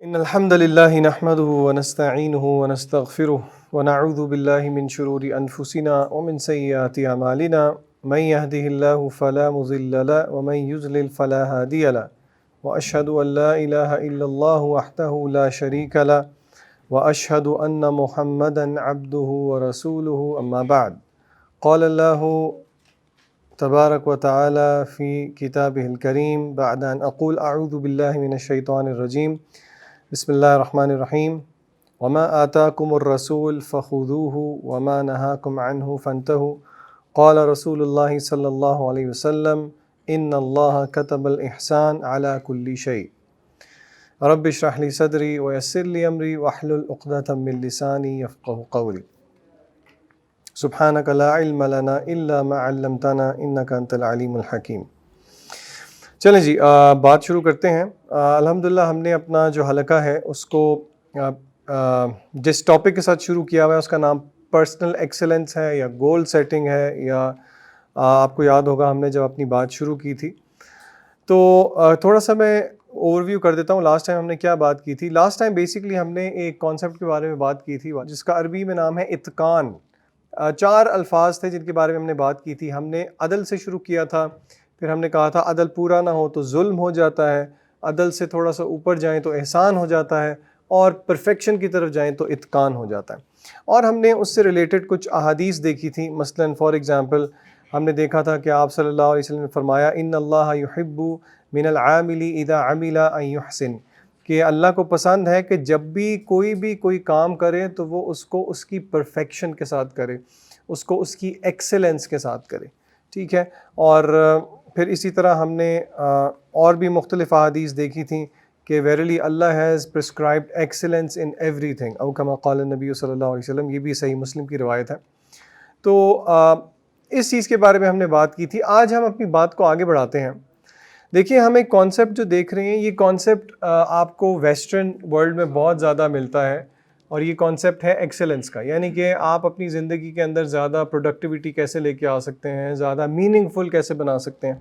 إن الحمد لله نحمده ونستعينه ونستغفره ونعوذ بالله من شرور أنفسنا ومن سيئات أعمالنا من يهده الله فلا مضل له ومن يضلل فلا هادي له وأشهد أن لا إله إلا الله وحده لا شريك له وأشهد أن محمدا عبده ورسوله أما بعد قال الله تبارك وتعالى في كتابه الكريم بعد أن أقول أعوذ بالله من الشيطان الرجيم بسم اللہ الرحمن الرحیم وما آتاکم الرسول فخذوه وما نهاکم عنه فانتهوا قال رسول اللہ صلی اللہ علیہ وسلم ان اللہ كتب الإحسان على كل شيء رب اشرح لي صدری ويسر لي امری واحلل عقدة من لسانی يفقهوا قولی سبحانك لا علم لنا الا ما علمتنا انك انت العلیم الحکیم۔ چلیں جی بات شروع کرتے ہیں۔ الحمدللہ ہم نے اپنا جو حلقہ ہے اس کو جس ٹاپک کے ساتھ شروع کیا ہوا ہے اس کا نام پرسنل ایکسلنس ہے یا گول سیٹنگ ہے، یا آپ کو یاد ہوگا ہم نے جب اپنی بات شروع کی تھی تو تھوڑا سا میں اوور ویو کر دیتا ہوں۔ لاسٹ ٹائم ہم نے کیا بات کی تھی؟ لاسٹ ٹائم بیسکلی ہم نے ایک کانسیپٹ کے بارے میں بات کی تھی جس کا عربی میں نام ہے اتقان۔ 4 الفاظ تھے جن کے بارے میں ہم نے بات کی تھی۔ ہم نے عدل سے شروع کیا تھا، پھر ہم نے کہا تھا عدل پورا نہ ہو تو ظلم ہو جاتا ہے، عدل سے تھوڑا سا اوپر جائیں تو احسان ہو جاتا ہے، اور پرفیکشن کی طرف جائیں تو اتقان ہو جاتا ہے۔ اور ہم نے اس سے ریلیٹڈ کچھ احادیث دیکھی تھیں۔ مثلا فار ایگزامپل ہم نے دیکھا تھا کہ آپ صلی اللہ علیہ وسلم نے فرمایا ان اللہ یحب من العامل اذا عمل ان یحسن، کہ اللہ کو پسند ہے کہ جب بھی کوئی کام کرے تو وہ اس کو اس کی پرفیکشن کے ساتھ کرے، اس کو اس کی ایکسلنس کے ساتھ کرے، ٹھیک ہے۔ اور پھر اسی طرح ہم نے اور بھی مختلف احادیث دیکھی تھیں کہ verily Allah has prescribed excellence in everything او کما قال النبی صلی اللہ علیہ وسلم، یہ بھی صحیح مسلم کی روایت ہے۔ تو اس چیز کے بارے میں ہم نے بات کی تھی۔ آج ہم اپنی بات کو آگے بڑھاتے ہیں۔ دیکھیے ہم ایک کانسیپٹ جو دیکھ رہے ہیں، یہ کانسیپٹ آپ کو ویسٹرن ورلڈ میں بہت زیادہ ملتا ہے، اور یہ کانسیپٹ ہے ایکسلنس کا، یعنی کہ آپ اپنی زندگی کے اندر زیادہ پروڈکٹیوٹی کیسے لے کے آ سکتے ہیں، زیادہ میننگ فل کیسے بنا سکتے ہیں۔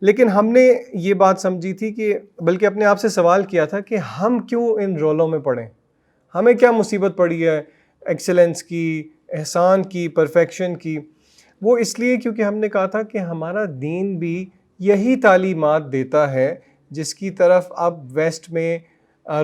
لیکن ہم نے یہ بات سمجھی تھی کہ بلکہ اپنے آپ سے سوال کیا تھا کہ ہم کیوں ان رولوں میں پڑیں، ہمیں کیا مصیبت پڑی ہے ایکسلنس کی، احسان کی، پرفیکشن کی؟ وہ اس لیے کیونکہ ہم نے کہا تھا کہ ہمارا دین بھی یہی تعلیمات دیتا ہے جس کی طرف اب ویسٹ میں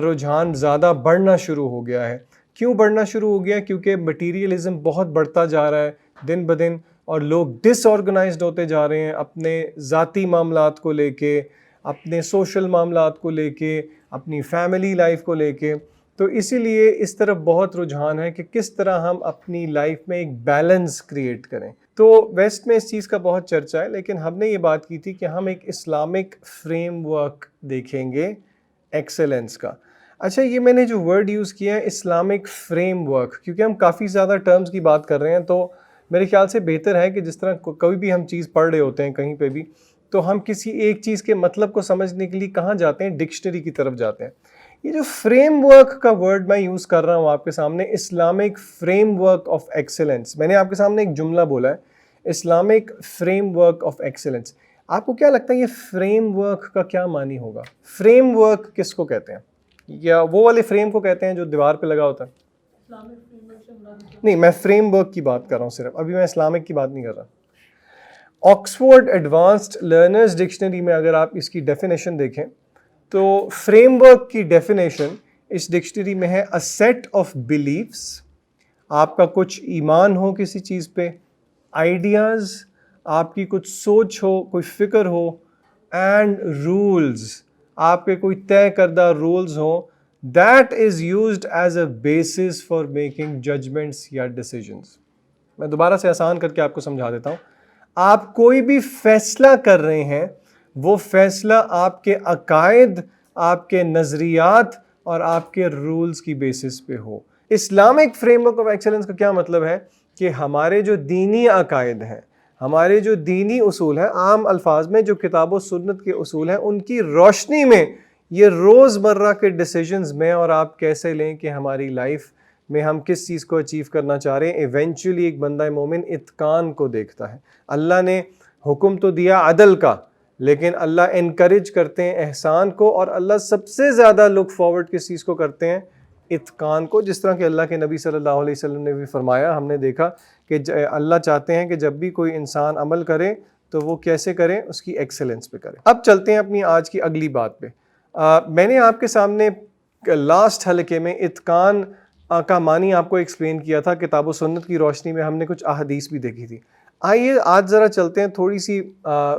رجحان زیادہ بڑھنا شروع ہو گیا ہے۔ کیوں بڑھنا شروع ہو گیا؟ کیونکہ مٹیریلزم بہت بڑھتا جا رہا ہے دن بدن، اور لوگ ڈس آرگنائزڈ ہوتے جا رہے ہیں اپنے ذاتی معاملات کو لے کے، اپنے سوشل معاملات کو لے کے، اپنی فیملی لائف کو لے کے۔ تو اسی لیے اس طرف بہت رجحان ہے کہ کس طرح ہم اپنی لائف میں ایک بیلنس کریٹ کریں۔ تو ویسٹ میں اس چیز کا بہت چرچا ہے، لیکن ہم نے یہ بات کی تھی کہ ہم ایک اسلامک فریم ورک دیکھیں گے ایکسلنس کا۔ اچھا، یہ میں نے جو ورڈ یوز کیا ہے اسلامک فریم ورک، کیونکہ ہم کافی زیادہ ٹرمز کی بات کر رہے ہیں، تو میرے خیال سے بہتر ہے کہ جس طرح کوئی بھی ہم چیز پڑھ رہے ہوتے ہیں کہیں پہ بھی، تو ہم کسی ایک چیز کے مطلب کو سمجھنے کے لیے کہاں جاتے ہیں؟ ڈکشنری کی طرف جاتے ہیں۔ یہ جو فریم ورک کا ورڈ میں یوز کر رہا ہوں آپ کے سامنے، Islamic framework of excellence, میں نے آپ کے سامنے ایک جملہ بولا ہے Islamic framework of excellence. آپ کو کیا لگتا ہے یہ فریم ورک کا کیا معنی ہوگا؟ فریم ورک کس کو کہتے ہیں؟ یا وہ والے فریم کو کہتے ہیں جو دیوار پہ لگا ہوتا ہے؟ نہیں، میں فریم ورک کی بات کر رہا ہوں صرف، ابھی میں اسلامک کی بات نہیں کر رہا۔ آکسفورڈ ایڈوانسڈ لرنرز ڈکشنری میں اگر آپ اس کی ڈیفینیشن دیکھیں تو فریم ورک کی ڈیفینیشن اس ڈکشنری میں ہے اے سیٹ آف بلیفس، آپ کا کچھ ایمان ہو کسی چیز پہ، آئیڈیاز، آپ کی کچھ سوچ ہو، کوئی فکر ہو، اینڈ رولز، آپ کے کوئی طے کردہ رولز ہوں، that is used as a basis for making judgments یا decisions۔ میں دوبارہ سے آسان کر کے آپ کو سمجھا دیتا ہوں۔ آپ کوئی بھی فیصلہ کر رہے ہیں، وہ فیصلہ آپ کے عقائد، آپ کے نظریات اور آپ کے رولز کی بیسس پہ ہو۔ Islamic framework of excellence کا کیا مطلب ہے؟ کہ ہمارے جو دینی عقائد ہیں، ہمارے جو دینی اصول ہیں، عام الفاظ میں جو کتاب و سنت کے اصول ہیں، ان کی روشنی میں یہ روز مرہ کے ڈیسیجنز میں اور آپ کیسے لیں کہ ہماری لائف میں ہم کس چیز کو اچیو کرنا چاہ رہے ہیں۔ ایونچولی ایک بندہ مومن اتقان کو دیکھتا ہے۔ اللہ نے حکم تو دیا عدل کا، لیکن اللہ انکریج کرتے ہیں احسان کو، اور اللہ سب سے زیادہ لک فارورڈ کس چیز کو کرتے ہیں؟ اتقان کو. جس طرح کہ اللہ کے نبی صلی اللہ علیہ وسلم نے بھی فرمایا، ہم نے دیکھا کہ اللہ چاہتے ہیں کہ جب بھی کوئی انسان عمل کرے تو وہ کیسے کرے؟ اس کی ایکسلنس پہ کرے. اب چلتے ہیں اپنی آج کی اگلی بات پہ. میں نے آپ کے سامنے لاسٹ حلقے میں اتقان کا معنی آپ کو ایکسپلین کیا تھا. کتاب و سنت کی روشنی میں ہم نے کچھ احادیث بھی دیکھی تھی. آئیے آج ذرا چلتے ہیں تھوڑی سی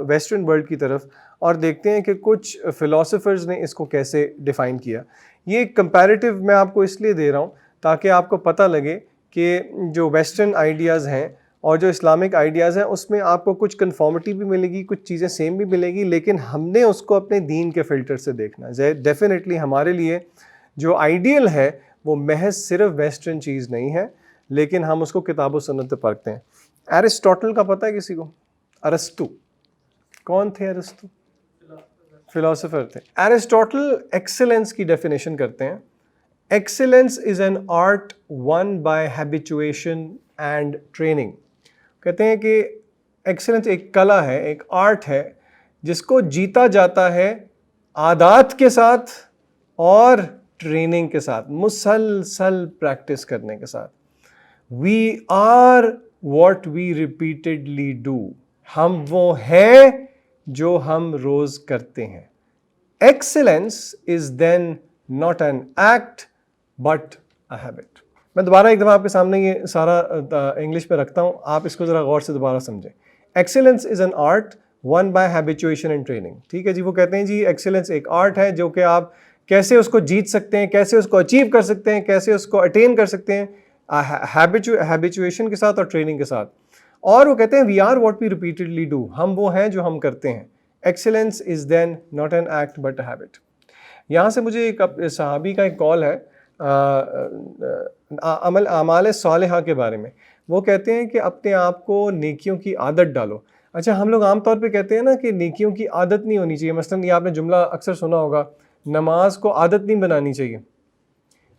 ویسٹرن ورلڈ کی طرف اور دیکھتے ہیں کہ کچھ فلاسفرز نے اس کو کیسے ڈیفائن کیا. یہ کمپیریٹیو میں آپ کو اس لیے دے رہا ہوں تاکہ آپ کو پتہ لگے کہ جو ویسٹرن آئیڈیاز ہیں اور جو اسلامک آئیڈیاز ہیں اس میں آپ کو کچھ کنفارمٹی بھی ملے گی، کچھ چیزیں سیم بھی ملے گی، لیکن ہم نے اس کو اپنے دین کے فلٹر سے دیکھنا ہے. ڈیفینیٹلی ہمارے لیے جو آئیڈیل ہے وہ محض صرف ویسٹرن چیز نہیں ہے، لیکن ہم اس کو کتاب و سنت سے پرکھتے ہیں. ایرسٹوٹل کا پتہ ہے کسی کو؟ ارسطو. کون تھے ارسطو؟ فلاسفر تھے. ایرسٹوٹل ایکسلنس کی ڈیفینیشن کرتے ہیں. Excellence is an art won by habituation and training. کہتے ہیں کہ ایکسلنس ایک کلا ہے، ایک آرٹ ہے جس کو جیتا جاتا ہے عادات کے ساتھ اور ٹریننگ کے ساتھ، مسلسل پریکٹس کرنے کے ساتھ. We are what we repeatedly do. ہم وہ ہیں جو ہم روز کرتے ہیں. Excellence is then not an act but a habit. میں دوبارہ ایک دفعہ آپ کے سامنے یہ سارا انگلش میں رکھتا ہوں، آپ اس کو ذرا غور سے دوبارہ سمجھیں. Excellence is an art won by habituation and training. ٹھیک ہے جی. وہ کہتے ہیں جی ایکسلنس ایک آرٹ ہے جو کہ آپ کیسے اس کو جیت سکتے ہیں، کیسے اس کو اچیو کر سکتے ہیں، کیسے اس کو اٹین کر سکتے ہیں ہیبیچویشن کے ساتھ اور ٹریننگ کے ساتھ. اور وہ کہتے ہیں we are what we repeatedly do. ہم وہ ہیں جو ہم کرتے ہیں. Excellence is then not an act but a habit. یہاں سے مجھے ایک صحابی کا ایک کال ہے اعمال صالحہ کے بارے میں. وہ کہتے ہیں کہ اپنے آپ کو نیکیوں کی عادت ڈالو. اچھا، ہم لوگ عام طور پہ کہتے ہیں نا کہ نیکیوں کی عادت نہیں ہونی چاہیے. مثلاً یہ آپ نے جملہ اکثر سنا ہوگا، نماز کو عادت نہیں بنانی چاہیے.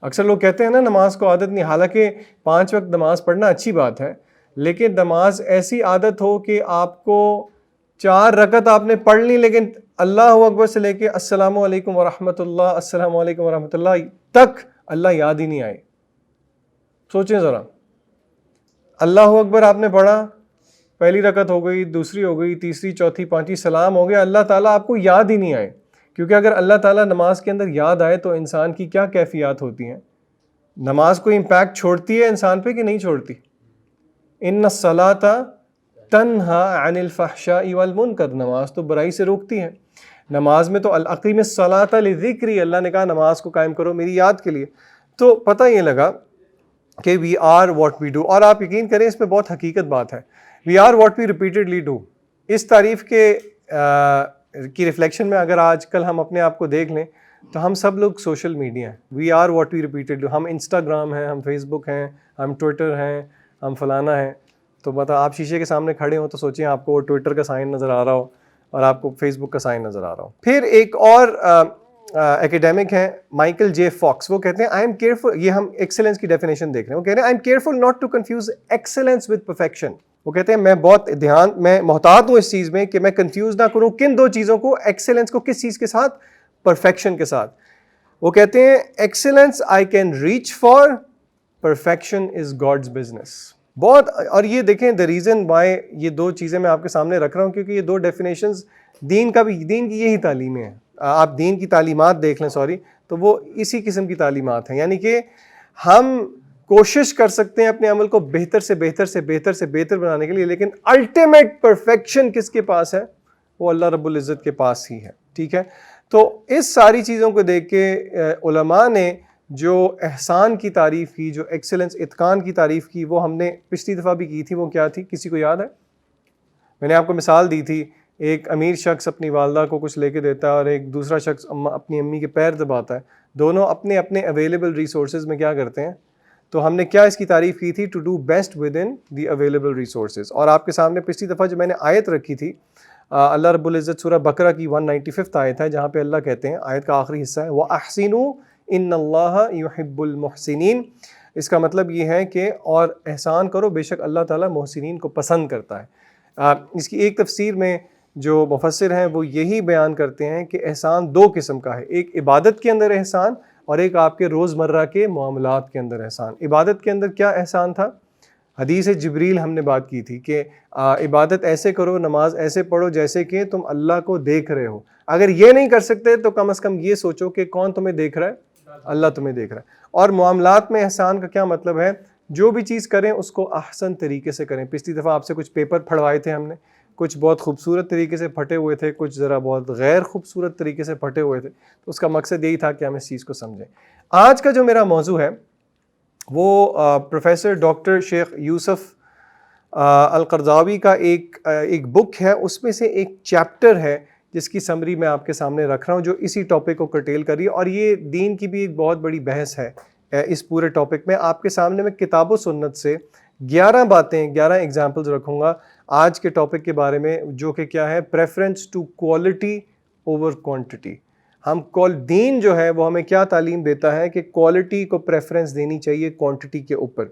اکثر لوگ کہتے ہیں نا نماز کو عادت نہیں. حالانکہ 5 وقت نماز پڑھنا اچھی بات ہے، لیکن نماز ایسی عادت ہو کہ آپ کو 4 رکعت آپ نے پڑھ لی لیکن اللہ اکبر سے لے کے السلام علیکم ورحمۃ اللہ، السلام علیکم ورحمۃ اللہ تک اللہ یاد ہی نہیں آئے. سوچیں ذرا، اللہ اکبر آپ نے پڑھا، پہلی رکعت ہو گئی، دوسری ہو گئی، تیسری، چوتھی، پانچویں، سلام ہو گیا، اللہ تعالیٰ آپ کو یاد ہی نہیں آئے. کیونکہ اگر اللہ تعالیٰ نماز کے اندر یاد آئے تو انسان کی کیا کیفیات ہوتی ہیں؟ نماز کو امپیکٹ چھوڑتی ہے انسان پہ کہ نہیں چھوڑتی؟ ان الصلاۃ تنہا عن الفحشاء والمنکر. نماز تو برائی سے روکتی ہے. نماز میں تو اقیم الصلاۃ لذکری، اللہ نے کہا نماز کو قائم کرو میری یاد کے لیے. تو پتہ یہ لگا کہ we are what we do. اور آپ یقین کریں اس میں بہت حقیقت بات ہے. We are what we repeatedly do. اس تعریف کی ریفلیکشن میں اگر آج کل ہم اپنے آپ کو دیکھ لیں تو ہم سب لوگ سوشل میڈیا ہیں. We are what we repeatedly do. ہم انسٹاگرام ہیں، ہم فیس بک ہیں، ہم ٹویٹر ہیں، ہم فلانا ہیں. تو مطلب آپ شیشے کے سامنے کھڑے ہوں تو سوچیں آپ کو ٹویٹر کا سائن نظر آ رہا ہو اور آپ کو فیس بک کا سائن نظر آ رہا ہو. پھر ایک اور ایکیڈیمک ہیں مائیکل جے فاکس. وہ کہتے ہیں آئی ایم کیئرفل. یہ ہم ایکسلنس کی ڈیفینیشن دیکھ رہے ہیں. وہ کہہ رہے ہیں I am careful not to confuse excellence with perfection. وہ کہتے ہیں میں محتاط ہوں اس چیز میں کہ میں کنفیوز نہ کروں کن 2 چیزوں کو، ایکسلنس کو کس چیز کے ساتھ؟ پرفیکشن کے ساتھ. وہ کہتے ہیں excellence I can reach for, perfection is God's business. بہت. اور یہ دیکھیں دا ریزن وائی یہ 2 چیزیں میں آپ کے سامنے رکھ رہا ہوں کیونکہ یہ 2 ڈیفینیشنز دین کی یہی تعلیمیں ہیں. آپ دین کی تعلیمات دیکھ لیں تو وہ اسی قسم کی تعلیمات ہیں. یعنی کہ ہم کوشش کر سکتے ہیں اپنے عمل کو بہتر سے بہتر سے بہتر سے بہتر بنانے کے لیے، لیکن الٹیمیٹ پرفیکشن کس کے پاس ہے؟ وہ اللہ رب العزت کے پاس ہی ہے. ٹھیک ہے. تو اس ساری چیزوں کو دیکھ کے علماء نے جو احسان کی تعریف کی، جو ایکسلنس اتقان کی تعریف کی، وہ ہم نے پچھلی دفعہ بھی کی تھی. وہ کیا تھی؟ کسی کو یاد ہے؟ میں نے آپ کو مثال دی تھی، ایک امیر شخص اپنی والدہ کو کچھ لے کے دیتا ہے اور ایک دوسرا شخص اپنی امی کے پیر دباتا ہے. دونوں اپنے اپنے اویلیبل ریسورسز میں کیا کرتے ہیں؟ تو ہم نے کیا اس کی تعریف کی تھی؟ To do best with in the available resources. اور آپ کے سامنے پچھلی دفعہ جو میں نے آیت رکھی تھی، اللہ رب العزت سورہ بقرہ کی 195 آیت ہے، جہاں پہ اللہ کہتے ہیں، آیت کا آخری حصہ ہے وَأَحْسِنُوا إِنَّ اللَّهَ يُحِبُّ الْمُحْسِنِينَ. اس کا مطلب یہ ہے کہ اور احسان کرو، بے شک اللہ تعالیٰ محسنین کو پسند کرتا ہے. اس کی ایک تفسیر میں جو مفسر ہیں وہ یہی بیان کرتے ہیں کہ احسان دو قسم کا ہے، ایک عبادت کے اندر احسان اور ایک آپ کے روزمرہ کے معاملات کے اندر احسان۔ عبادت کے اندر کیا احسان تھا؟ حدیث جبریل ہم نے بات کی تھی کہ عبادت ایسے کرو، نماز ایسے پڑھو جیسے کہ تم اللہ کو دیکھ رہے ہو۔ اگر یہ نہیں کر سکتے تو کم از کم یہ سوچو کہ کون تمہیں دیکھ رہا ہے؟ اللہ تمہیں دیکھ رہا ہے۔ اور معاملات میں احسان کا کیا مطلب ہے؟ جو بھی چیز کریں اس کو احسن طریقے سے کریں۔ پچھلی دفعہ آپ سے کچھ پیپر پھڑوائے تھے ہم نے، کچھ بہت خوبصورت طریقے سے پھٹے ہوئے تھے، کچھ ذرا بہت غیر خوبصورت طریقے سے پھٹے ہوئے تھے، تو اس کا مقصد یہی تھا کہ ہم اس چیز کو سمجھیں۔ آج کا جو میرا موضوع ہے وہ پروفیسر ڈاکٹر شیخ یوسف القرضاوی کا ایک بک ہے، اس میں سے ایک چیپٹر ہے جس کی سمری میں آپ کے سامنے رکھ رہا ہوں، جو اسی ٹاپک کو کرٹیل کر رہی ہے، اور یہ دین کی بھی ایک بہت بڑی بحث ہے اس پورے ٹاپک میں۔ آپ کے سامنے میں کتاب و سنت سے 11 باتیں، 11 ایگزامپلز رکھوں گا آج کے ٹاپک کے بارے میں، جو کہ کیا ہے؟ Preference to quality over quantity. ہم دین جو ہے وہ ہمیں کیا تعلیم دیتا ہے کہ کوالٹی کو پریفرنس دینی چاہیے کوانٹٹی کے اوپر۔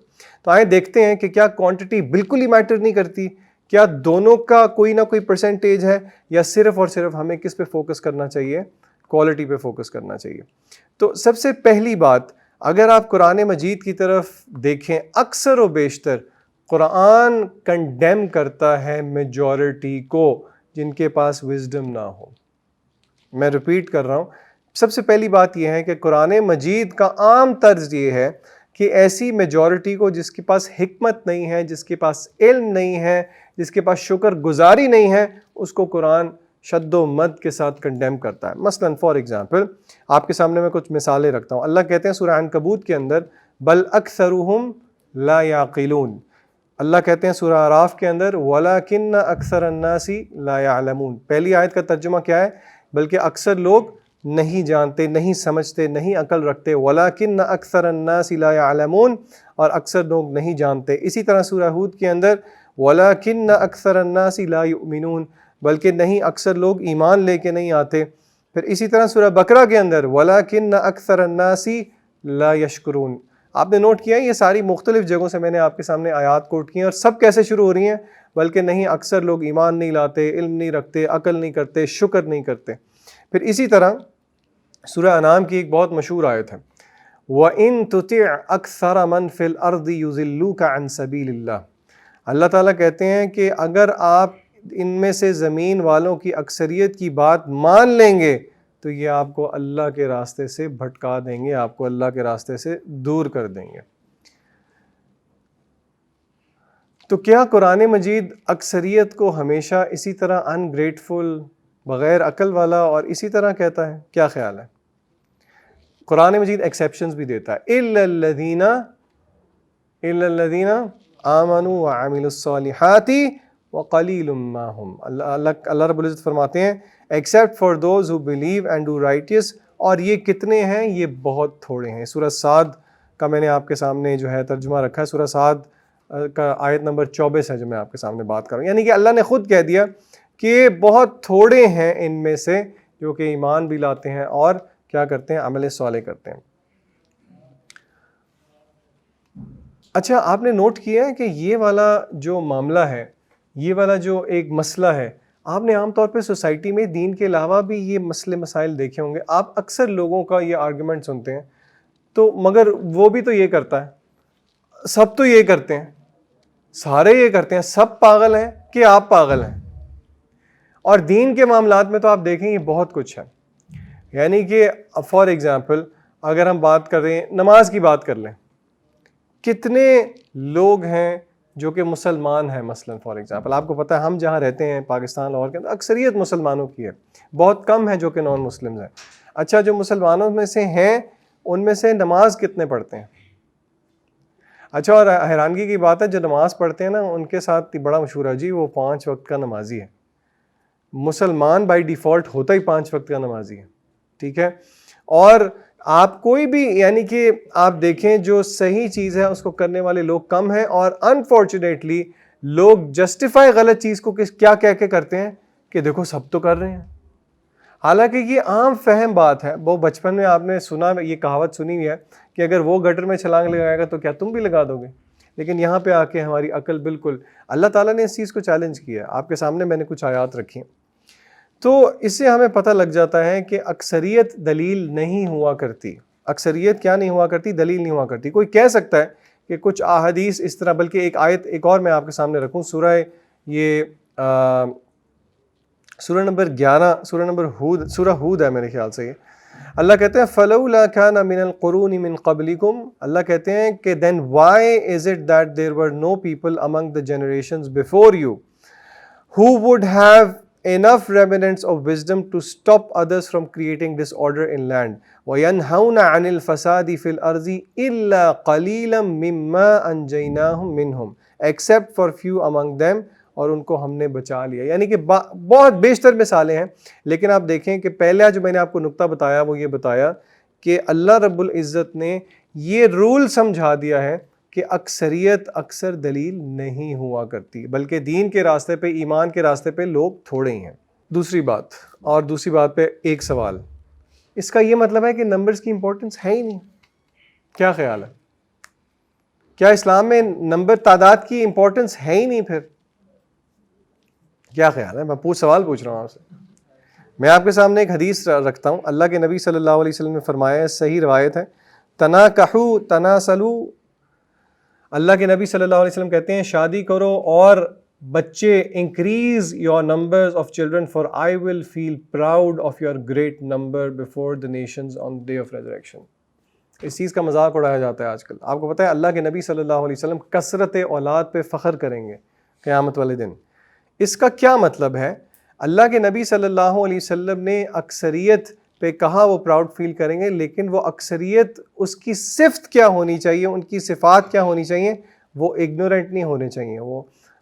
تو آئیں دیکھتے ہیں کہ کیا کوانٹٹی بالکل ہی میٹر نہیں کرتی، کیا دونوں کا کوئی نہ کوئی پرسنٹیج ہے، یا صرف اور صرف ہمیں کس پہ فوکس کرنا چاہیے؟ کوالٹی پہ فوکس کرنا چاہیے۔ تو سب سے پہلی بات، اگر آپ قرآن مجید کی طرف دیکھیں، اکثر و بیشتر قرآن کنڈیم کرتا ہے میجورٹی کو جن کے پاس وزڈم نہ ہو۔ میں ریپیٹ کر رہا ہوں، سب سے پہلی بات یہ ہے کہ قرآن مجید کا عام طرز یہ ہے کہ ایسی میجورٹی کو جس کے پاس حکمت نہیں ہے، جس کے پاس علم نہیں ہے، جس کے پاس شکر گزاری نہیں ہے، اس کو قرآن شد و مد کے ساتھ کنڈیم کرتا ہے۔ مثلا فار ایگزامپل آپ کے سامنے میں کچھ مثالیں رکھتا ہوں۔ اللہ کہتے ہیں سورہ عنکبوت کے اندر بل اکثرهم لا یعقلون۔ اللہ کہتے ہیں سورہ اعراف کے اندر وَلَكِنَّ أَكْثَرَ النَّاسِ لَا يَعْلَمُونَ۔ پہلی آیت کا ترجمہ کیا ہے؟ بلکہ اکثر لوگ نہیں جانتے، نہیں سمجھتے، نہیں عقل رکھتے۔ وَلَكِنَّ أَكْثَرَ النَّاسِ لَا يَعْلَمُونَ، اور اکثر لوگ نہیں جانتے۔ اسی طرح سورہ ہود کے اندر وَلَكِنَّ أَكْثَرَ النَّاسِ لَا يُؤْمِنُونَ، بلکہ نہیں اکثر لوگ ایمان لے کے نہیں آتے۔ پھر اسی طرح سورہ بقرہ کے اندر وَلَكِنَّ أَكْثَرَ النَّاسِ لَا يَشْكُرُونَ۔ آپ نے نوٹ کیا ہے یہ ساری مختلف جگہوں سے میں نے آپ کے سامنے آیات کوٹ کی ہیں، اور سب کیسے شروع ہو رہی ہیں؟ بلکہ نہیں اکثر لوگ ایمان نہیں لاتے، علم نہیں رکھتے، عقل نہیں کرتے، شکر نہیں کرتے۔ پھر اسی طرح سورہ انعام کی ایک بہت مشہور آیت ہے وَإِن تُطِعْ أَكْثَرَ مَنْ فِي الْأَرْضِ يُضِلُّوكَ عَنْ سَبِيلِ اللَّهِ۔ اللہ تعالیٰ کہتے ہیں کہ اگر آپ ان میں سے زمین والوں کی اکثریت کی بات مان لیں گے تو یہ آپ کو اللہ کے راستے سے بھٹکا دیں گے، آپ کو اللہ کے راستے سے دور کر دیں گے۔ تو کیا قرآن مجید اکثریت کو ہمیشہ اسی طرح ان گریٹفل، بغیر عقل والا اور اسی طرح کہتا ہے؟ کیا خیال ہے؟ قرآن مجید ایکسیپشنز بھی دیتا ہے، إِلَّا الَّذِينَ آمَنُوا وَعَمِلُوا الصَّالِحَاتِ وَقَلِيلٌ مَّا هُمْ۔ اللہ رب العزت فرماتے ہیں except for those who believe and do righteous، اور یہ کتنے ہیں؟ یہ بہت تھوڑے ہیں۔ سورہ صاد کا میں نے آپ کے سامنے جو ہے ترجمہ رکھا ہے، سورہ صاد کا آیت نمبر 24 ہے جو میں آپ کے سامنے بات کر رہا ہوں۔ یعنی کہ اللہ نے خود کہہ دیا کہ بہت تھوڑے ہیں ان میں سے جو کہ ایمان بھی لاتے ہیں اور کیا کرتے ہیں؟ عمل صالح کرتے ہیں۔ اچھا، آپ نے نوٹ کیا ہے کہ یہ والا جو معاملہ ہے، یہ والا جو ایک مسئلہ ہے، آپ نے عام طور پہ سوسائٹی میں دین کے علاوہ بھی یہ مسئلے مسائل دیکھے ہوں گے۔ آپ اکثر لوگوں کا یہ آرگومنٹ سنتے ہیں تو مگر وہ بھی تو یہ کرتا ہے، سب تو یہ کرتے ہیں، سارے یہ کرتے ہیں، سب پاگل ہیں کہ آپ پاگل ہیں؟ اور دین کے معاملات میں تو آپ دیکھیں یہ بہت کچھ ہے۔ یعنی کہ فار ایگزامپل اگر ہم بات کر رہے ہیں، نماز کی بات کر لیں، کتنے لوگ ہیں جو کہ مسلمان ہیں؟ مثلا فار ایگزامپل آپ کو پتہ ہے ہم جہاں رہتے ہیں پاکستان لاہور کے اندر اکثریت مسلمانوں کی ہے، بہت کم ہے جو کہ نان مسلمز ہیں۔ اچھا، جو مسلمانوں میں سے ہیں ان میں سے نماز کتنے پڑھتے ہیں؟ اچھا، اور حیرانگی کی بات ہے جو نماز پڑھتے ہیں نا ان کے ساتھ بڑا مشہور ہے جی وہ 5 وقت کا نمازی ہے۔ مسلمان بائی ڈیفالٹ ہوتا ہی 5 وقت کا نمازی ہے، ٹھیک ہے؟ اور آپ کوئی بھی یعنی کہ آپ دیکھیں جو صحیح چیز ہے اس کو کرنے والے لوگ کم ہیں، اور انفارچونیٹلی لوگ جسٹیفائی غلط چیز کو کیا کہہ کے کرتے ہیں کہ دیکھو سب تو کر رہے ہیں۔ حالانکہ یہ عام فہم بات ہے، وہ بچپن میں آپ نے سنا، یہ کہاوت سنی ہوئی ہے کہ اگر وہ گٹر میں چھلانگ لگائے گا تو کیا تم بھی لگا دو گے؟ لیکن یہاں پہ آ کے ہماری عقل بالکل، اللہ تعالیٰ نے اس چیز کو چیلنج کیا ہے۔ آپ کے سامنے میں نے کچھ آیات رکھی ہیں۔ تو اس سے ہمیں پتہ لگ جاتا ہے کہ اکثریت دلیل نہیں ہوا کرتی. اکثریت کیا نہیں ہوا کرتی؟ دلیل نہیں ہوا کرتی. کوئی کہہ سکتا ہے کہ کچھ احادیث اس طرح، بلکہ ایک آیت ایک اور میں آپ کے سامنے رکھوں، سورہ نمبر 11، سورہ ہود ہے میرے خیال سے. یہ اللہ کہتے ہیں فَلَوْلَا كَانَ مِنَ الْقُرُونِ مِنْ قَبْلِكُمْ، اللہ کہتے ہیں کہ then why is it that there were no people among the generations before you who would have enough remnants of wisdom to stop others from creating disorder in land وَيَنْهَوْنَ عَنِ الْفَسَادِ فِي الْأَرْضِ إِلَّا قَلِيلًا مِمَّا أَنْجَيْنَاهُمْ مِنْهُمْ except for few among them، اور ان کو ہم نے بچا لیا. یعنی کہ بہت بیشتر مثالیں ہیں، لیکن آپ دیکھیں کہ پہلا جو میں نے آپ کو نقطہ بتایا وہ یہ بتایا کہ اللہ رب العزت نے یہ رول سمجھا دیا ہے کہ اکثریت اکثر دلیل نہیں ہوا کرتی، بلکہ دین کے راستے پہ، ایمان کے راستے پہ لوگ تھوڑے ہی ہیں. دوسری بات پہ ایک سوال، اس کا یہ مطلب ہے کہ نمبرز کی امپورٹنس ہے ہی نہیں؟ کیا خیال ہے؟ کیا اسلام میں نمبر، تعداد کی امپورٹنس ہے ہی نہیں پھر؟ کیا خیال ہے؟ میں سوال پوچھ رہا ہوں آپ سے. میں آپ کے سامنے ایک حدیث رکھتا ہوں. اللہ کے نبی صلی اللہ علیہ وسلم نے فرمایا ہے، صحیح روایت ہے، تناکحوا تناسلوا. اللہ کے نبی صلی اللہ علیہ وسلم کہتے ہیں شادی کرو اور بچے، increase your numbers of children for I will feel proud of your great number before the nations on day of resurrection. اس چیز کا مذاق اڑایا جاتا ہے آج کل. آپ کو پتہ ہے اللہ کے نبی صلی اللہ علیہ وسلم کثرت اولاد پہ فخر کریں گے قیامت والے دن. اس کا کیا مطلب ہے؟ اللہ کے نبی صلی اللہ علیہ وسلم نے اکثریت پہ کہا وہ پراؤڈ فیل کریں گے، لیکن وہ اکثریت، اس کی صفت کیا ہونی چاہیے، ان کی صفات کیا ہونی چاہیے؟ وہ اگنورنٹ نہیں ہونے چاہیے،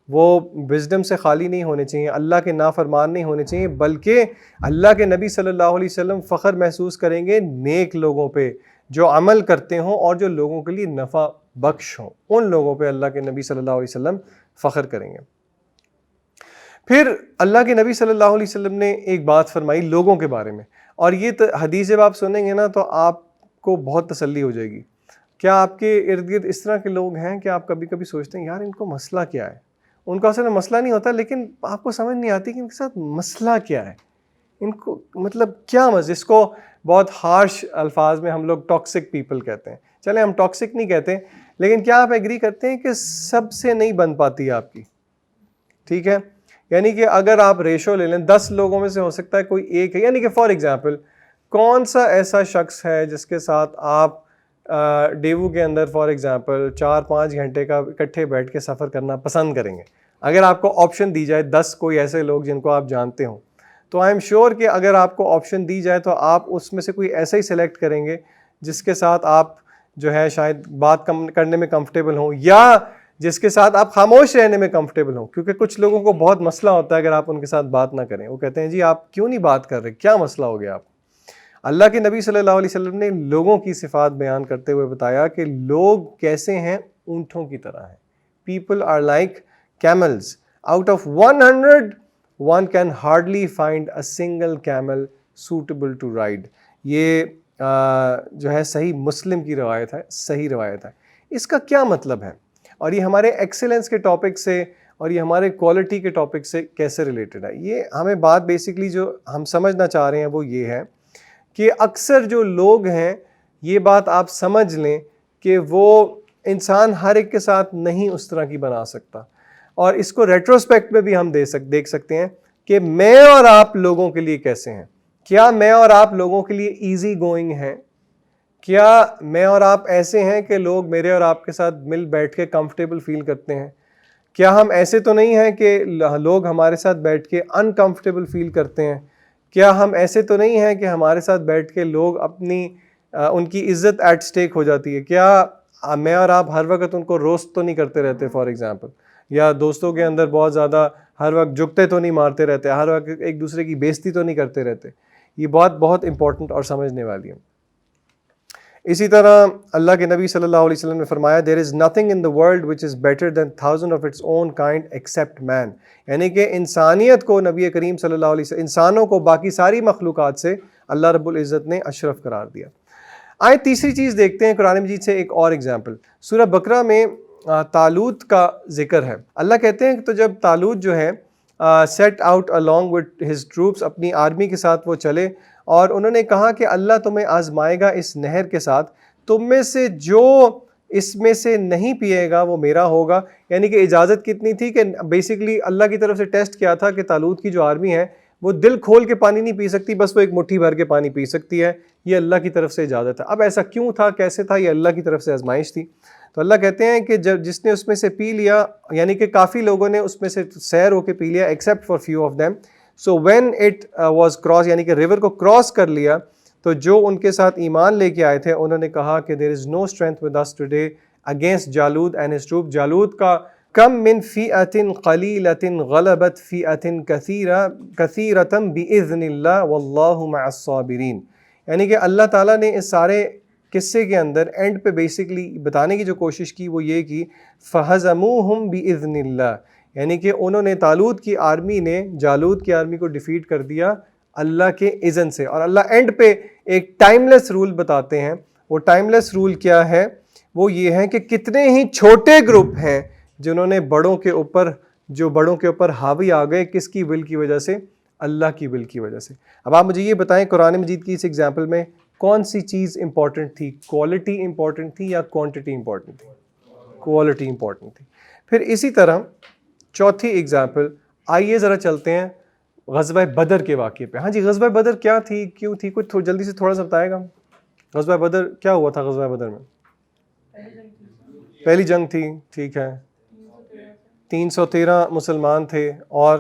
وہ وزڈم سے خالی نہیں ہونے چاہیے، اللہ کے نافرمان نہیں ہونے چاہیے، بلکہ اللہ کے نبی صلی اللہ علیہ وسلم فخر محسوس کریں گے نیک لوگوں پہ جو عمل کرتے ہوں اور جو لوگوں کے لیے نفع بخش ہوں. ان لوگوں پہ اللہ کے نبی صلی اللہ علیہ وسلم فخر کریں گے. پھر اللہ کے نبی صلی اللہ علیہ وسلم نے ایک بات فرمائی لوگوں کے بارے میں، اور یہ حدیث جب آپ سنیں گے نا تو آپ کو بہت تسلی ہو جائے گی. کیا آپ کے ارد گرد اس طرح کے لوگ ہیں کہ آپ کبھی کبھی سوچتے ہیں یار ان کو مسئلہ کیا ہے؟ ان کا اصل میں مسئلہ نہیں ہوتا، لیکن آپ کو سمجھ نہیں آتی کہ ان کے ساتھ مسئلہ کیا ہے، ان کو مطلب کیا جس کو بہت ہارش الفاظ میں ہم لوگ ٹاکسک پیپل کہتے ہیں. چلیں ہم ٹاکسک نہیں کہتے، لیکن کیا آپ ایگری کرتے ہیں کہ سب سے نہیں بن پاتی آپ کی؟ ٹھیک ہے، یعنی کہ اگر آپ ریشو لے لیں 10 لوگوں میں سے ہو سکتا ہے کوئی ایک ہے. یعنی کہ فار ایگزامپل کون سا ایسا شخص ہے جس کے ساتھ آپ ڈیوو کے اندر فار ایگزامپل 4-5 گھنٹے کا اکٹھے بیٹھ کے سفر کرنا پسند کریں گے؟ اگر آپ کو آپشن دی جائے 10 کوئی ایسے لوگ جن کو آپ جانتے ہوں، تو آئی ایم شیور کہ اگر آپ کو آپشن دی جائے تو آپ اس میں سے کوئی ایسا ہی سلیکٹ کریں گے جس کے ساتھ آپ جو ہے شاید بات کرنے میں کمفرٹیبل ہوں، یا جس کے ساتھ آپ خاموش رہنے میں کمفرٹیبل ہوں. کیونکہ کچھ لوگوں کو بہت مسئلہ ہوتا ہے اگر آپ ان کے ساتھ بات نہ کریں. وہ کہتے ہیں جی آپ کیوں نہیں بات کر رہے، کیا مسئلہ ہو گیا آپ؟ اللہ کے نبی صلی اللہ علیہ وسلم نے لوگوں کی صفات بیان کرتے ہوئے بتایا کہ لوگ کیسے ہیں، اونٹوں کی طرح ہیں. People are like camels, out of 100 one can hardly find a single camel suitable to ride. یہ جو ہے صحیح مسلم کی روایت ہے، صحیح روایت ہے. اس کا کیا مطلب ہے، اور یہ ہمارے ایکسیلنس کے ٹاپک سے اور یہ ہمارے کوالٹی کے ٹاپک سے کیسے ریلیٹڈ ہے؟ یہ ہمیں بات بیسکلی جو ہم سمجھنا چاہ رہے ہیں وہ یہ ہے کہ اکثر جو لوگ ہیں، یہ بات آپ سمجھ لیں کہ وہ انسان ہر ایک کے ساتھ نہیں اس طرح کی بنا سکتا. اور اس کو ریٹروسپیکٹ میں بھی ہم دیکھ سکتے ہیں کہ میں اور آپ لوگوں کے لیے کیسے ہیں. کیا میں اور آپ لوگوں کے لیے ایزی گوئنگ ہیں؟ کیا میں اور آپ ایسے ہیں کہ لوگ میرے اور آپ کے ساتھ مل بیٹھ کے کمفرٹیبل فیل کرتے ہیں؟ کیا ہم ایسے تو نہیں ہیں کہ لوگ ہمارے ساتھ بیٹھ کے انکمفرٹیبل فیل کرتے ہیں؟ کیا ہم ایسے تو نہیں ہیں کہ ہمارے ساتھ بیٹھ کے لوگ ان کی عزت ایٹ سٹیک ہو جاتی ہے؟ کیا میں اور آپ ہر وقت ان کو روسٹ تو نہیں کرتے رہتے فار ایگزامپل، یا دوستوں کے اندر بہت زیادہ ہر وقت جھکتے تو نہیں مارتے رہتے، ہر وقت ایک دوسرے کی بےزتی تو نہیں کرتے رہتے؟ یہ بات بہت امپورٹنٹ اور سمجھنے والی ہے. اسی طرح اللہ کے نبی صلی اللہ علیہ وسلم نے فرمایا there is nothing in the world which is better than thousand of its own kind except man. یعنی کہ انسانیت کو نبی کریم صلی اللہ علیہ وسلم، انسانوں کو باقی ساری مخلوقات سے اللہ رب العزت نے اشرف قرار دیا. آئے تیسری چیز دیکھتے ہیں قرآن مجید سے ایک اور ایگزامپل. سورہ بقرہ میں طالوت کا ذکر ہے. اللہ کہتے ہیں کہ تو جب طالوت جو ہے set out along with his troops, اپنی آرمی کے ساتھ وہ چلے اور انہوں نے کہا کہ اللہ تمہیں آزمائے گا اس نہر کے ساتھ، تم میں سے جو اس میں سے نہیں پیے گا وہ میرا ہوگا. یعنی کہ اجازت کتنی تھی کہ بیسیکلی اللہ کی طرف سے ٹیسٹ کیا تھا کہ طالوت کی جو آرمی ہے وہ دل کھول کے پانی نہیں پی سکتی، بس وہ ایک مٹھی بھر کے پانی پی سکتی ہے، یہ اللہ کی طرف سے اجازت ہے. اب ایسا کیوں تھا، کیسے تھا؟ یہ اللہ کی طرف سے آزمائش تھی. تو اللہ کہتے ہیں کہ جس نے اس میں سے پی لیا، یعنی کہ کافی لوگوں نے اس میں سے سیر ہو کے پی لیا except for few of them. So when it was cross, یعنی کہ ریور کو کراس کر لیا، تو جو ان کے ساتھ ایمان لے کے آئے تھے انہوں نے کہا کہ there is no strength with us today against Jalut and his troop. جالوت کا کم من فئۃ قلیلۃ غلبت فئۃ کثیرۃ باذن اللہ واللہ مع الصابرین. یعنی کہ اللہ تعالیٰ نے اس سارے قصے کے اندر اینڈ پہ بیسکلی بتانے کی جو کوشش کی وہ یہ کی فہزموہم باذن اللہ، یعنی کہ انہوں نے طالوت کی آرمی نے جالوت کی آرمی کو ڈیفیٹ کر دیا اللہ کے اذن سے. اور اللہ اینڈ پہ ایک ٹائم لیس رول بتاتے ہیں. وہ ٹائم لیس رول کیا ہے؟ وہ یہ ہے کہ کتنے ہی چھوٹے گروپ ہیں جنہوں نے بڑوں کے اوپر حاوی آ گئے. کس کی ول کی وجہ سے؟ اللہ کی ول کی وجہ سے. اب آپ مجھے یہ بتائیں قرآن مجید کی اس ایگزامپل میں کون سی چیز امپورٹنٹ تھی؟ کوالٹی امپورٹنٹ تھی یا کوانٹٹی امپورٹنٹ تھی؟ کوالٹی امپورٹنٹ تھی. پھر اسی طرح چوتھی ایگزامپل، آئیے ذرا چلتے ہیں غزوہ بدر کے واقعے پہ. ہاں جی، غزوہ بدر کیا تھی، کیوں تھی؟ کوئی جلدی سے تھوڑا سا بتائے گا. غزوہ بدر کیا ہوا تھا؟ غزوہ بدر میں پہلی جنگ تھی، ٹھیک ہے، 313 مسلمان تھے. اور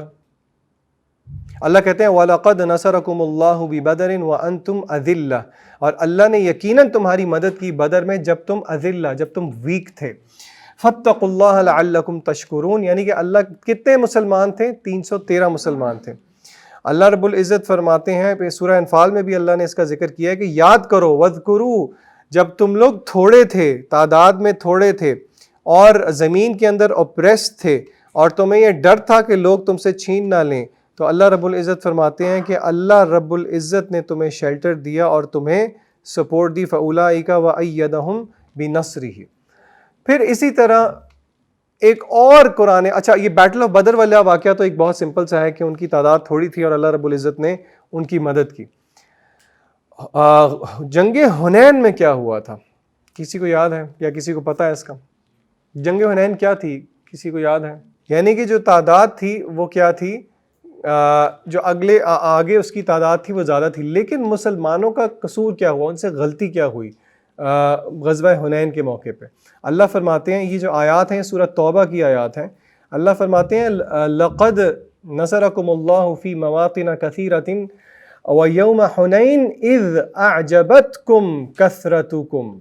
اللہ کہتے ہیں وَلَقَدْ نَصَرَكُمُ اللَّهُ بِبَدْرٍ وَأَنْتُمْ أَذِلَّةٌ، اور اللہ نے یقیناً تمہاری مدد کی بدر میں جب تم اذلہ، جب تم ویک تھے. فَاتَّقُوا اللَّهَ لَعَلَّكُمْ تَشْكُرُونَ، یعنی کہ اللہ کتنے مسلمان تھے؟ 313 مسلمان تھے. اللہ رب العزت فرماتے ہیں پہ سورہ انفال میں بھی اللہ نے اس کا ذکر کیا ہے کہ یاد کرو وَاذْكُرُوا، جب تم لوگ تھوڑے تھے، تعداد میں تھوڑے تھے اور زمین کے اندر اوپریس تھے اور تمہیں یہ ڈر تھا کہ لوگ تم سے چھین نہ لیں، تو اللہ رب العزت فرماتے ہیں کہ اللہ رب العزت نے تمہیں شیلٹر دیا اور تمہیں سپورٹ دی. فَأُولَٰئِكَ وَأَيَّدَهُمْ بِنَصْرِهِ. پھر اسی طرح ایک اور قرآن، اچھا یہ بیٹل آف بدر والا واقعہ تو ایک بہت سمپل سا ہے کہ ان کی تعداد تھوڑی تھی اور اللہ رب العزت نے ان کی مدد کی. جنگ حنین میں کیا ہوا تھا؟ کسی کو یاد ہے یا کسی کو پتہ ہے اس کا؟ جنگ حنین کیا تھی؟ کسی کو یاد ہے؟ یعنی کہ جو تعداد تھی وہ کیا تھی؟ جو آگے اس کی تعداد تھی وہ زیادہ تھی، لیکن مسلمانوں کا قصور کیا ہوا؟ ان سے غلطی کیا ہوئی غزوہ حنین کے موقع پہ؟ اللہ فرماتے ہیں، یہ جو آیات ہیں سورہ توبہ کی آیات ہیں، اللہ فرماتے ہیں لَقَدْ نَصَرَكُمُ اللَّهُ فِي مَوَاطِنَ كَثِيرَةٍ وَيَوْمَ حُنَيْنٍ إِذْ أَعْجَبَتْكُمْ كَثْرَتُكُمْ.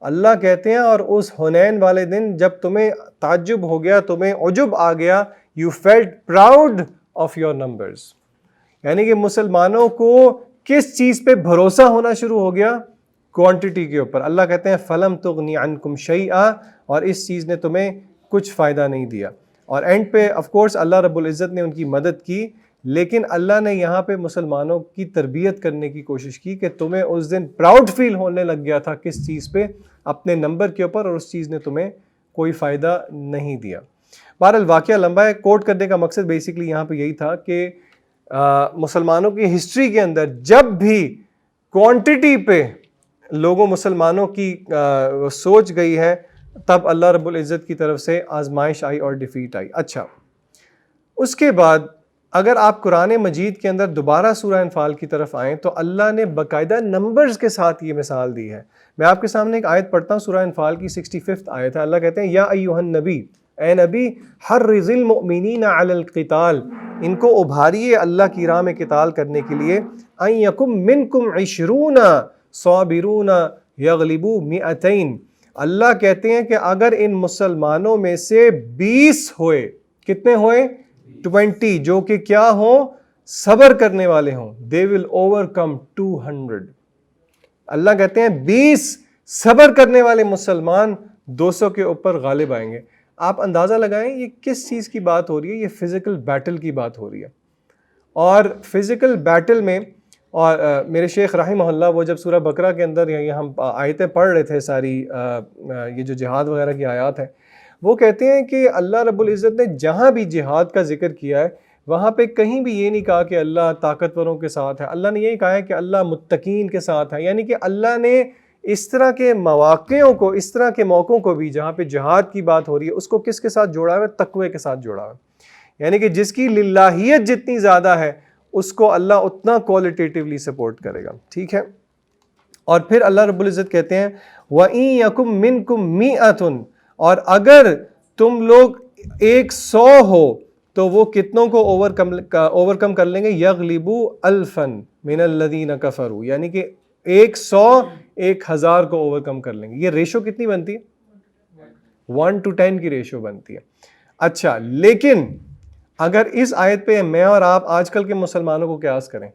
اللہ کہتے ہیں اور اس حنین والے دن جب تمہیں تعجب ہو گیا، تمہیں عجب آ گیا، you felt proud of your numbers. یعنی کہ مسلمانوں کو کس چیز پہ بھروسہ ہونا شروع ہو گیا؟ کوانٹٹی کے اوپر. اللہ کہتے ہیں فَلَمْ تُغْنِ عَنْكُمْ شَيْئًا، اور اس چیز نے تمہیں کچھ فائدہ نہیں دیا. اور اینڈ پہ آف کورس اللہ رب العزت نے ان کی مدد کی، لیکن اللہ نے یہاں پہ مسلمانوں کی تربیت کرنے کی کوشش کی کہ تمہیں اس دن پراؤڈ فیل ہونے لگ گیا تھا کس چیز پہ؟ اپنے نمبر کے اوپر، اور اس چیز نے تمہیں کوئی فائدہ نہیں دیا. بہرحال واقعہ لمبا ہے، کوٹ کرنے کا مقصد بیسکلی یہاں پہ یہی تھا کہ مسلمانوں کی ہسٹری کے اندر جب بھی کوانٹٹی پہ مسلمانوں کی سوچ گئی ہے تب اللہ رب العزت کی طرف سے آزمائش آئی اور ڈیفیٹ آئی. اچھا، اس کے بعد اگر آپ قرآن مجید کے اندر دوبارہ سورہ انفال کی طرف آئیں تو اللہ نے باقاعدہ نمبرز کے ساتھ یہ مثال دی ہے. میں آپ کے سامنے ایک آیت پڑھتا ہوں، سورہ انفال کی 65 آیت ہے. اللہ کہتے ہیں یا ایھا النبی، اے نبی، حرض المؤمنین علی القتال، ان کو ابھاریے اللہ کی راہ میں قتال کرنے کے لیے. ان یکم منکم 20 صابرون یغلبوا 200. اللہ کہتے ہیں کہ اگر ان مسلمانوں میں سے 20 ہوئے، کتنے ہوئے؟ 20، جو کہ کیا ہوں؟ صبر کرنے والے ہوں. they will overcome 200. اللہ کہتے ہیں 20 صبر کرنے والے مسلمان 200 کے اوپر غالب آئیں گے. آپ اندازہ لگائیں یہ کس چیز کی بات ہو رہی ہے؟ یہ فزیکل بیٹل کی بات ہو رہی ہے. اور فزیکل بیٹل میں، اور میرے شیخ رحمہ اللہ وہ جب سورہ بقرہ کے اندر یہ ہم آیتیں پڑھ رہے تھے ساری یہ جو جہاد وغیرہ کی آیات ہیں، وہ کہتے ہیں کہ اللہ رب العزت نے جہاں بھی جہاد کا ذکر کیا ہے وہاں پہ کہیں بھی یہ نہیں کہا کہ اللہ طاقتوروں کے ساتھ ہے، اللہ نے یہی کہا ہے کہ اللہ متقین کے ساتھ ہے. یعنی کہ اللہ نے اس طرح کے مواقعوں کو، اس طرح کے موقعوں کو بھی جہاں پہ جہاد کی بات ہو رہی ہے، اس کو کس کے ساتھ جوڑا ہوا ہے؟ تقوی کے ساتھ جوڑا ہوا ہے. یعنی کہ جس کی للہیت جتنی زیادہ ہے اس کو اللہ اتنا کوالٹیٹیولی سپورٹ کرے گا. ٹھیک ہے. اور پھر اللہ رب العزت کہتے ہیں وَإِن يَكُم مِّنكُم مِّئَةٌ، اور اگر تم لوگ 100 ہو تو وہ کتنوں کو اوور کم کر لیں گے؟ يَغْلِبُوا أَلْفًا مِّنَ الَّذِينَ كَفَرُوا، یعنی کہ 100 1000 کو اوور کم کر لیں گے. یہ ریشو کتنی بنتی ہے؟ 1:10 کی ریشو بنتی ہے. اچھا، لیکن اگر اس آیت پہ میں اور آپ آج کل کے مسلمانوں کو قیاس کریں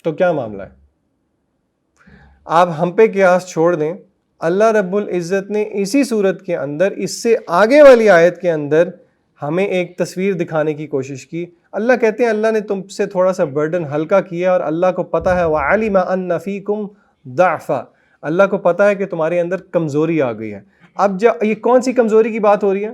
تو کیا معاملہ ہے؟ آپ ہم پہ قیاس چھوڑ دیں، اللہ رب العزت نے اسی صورت کے اندر، اس سے آگے والی آیت کے اندر ہمیں ایک تصویر دکھانے کی کوشش کی. اللہ کہتے ہیں اللہ نے تم سے تھوڑا سا برڈن ہلکا کیا اور اللہ کو پتہ ہے وَعَلِمَ أَنَّ فِيكُمْ ضَعْفًا، اللہ کو پتہ ہے کہ تمہارے اندر کمزوری آ گئی ہے. اب یہ کون سی کمزوری کی بات ہو رہی ہے؟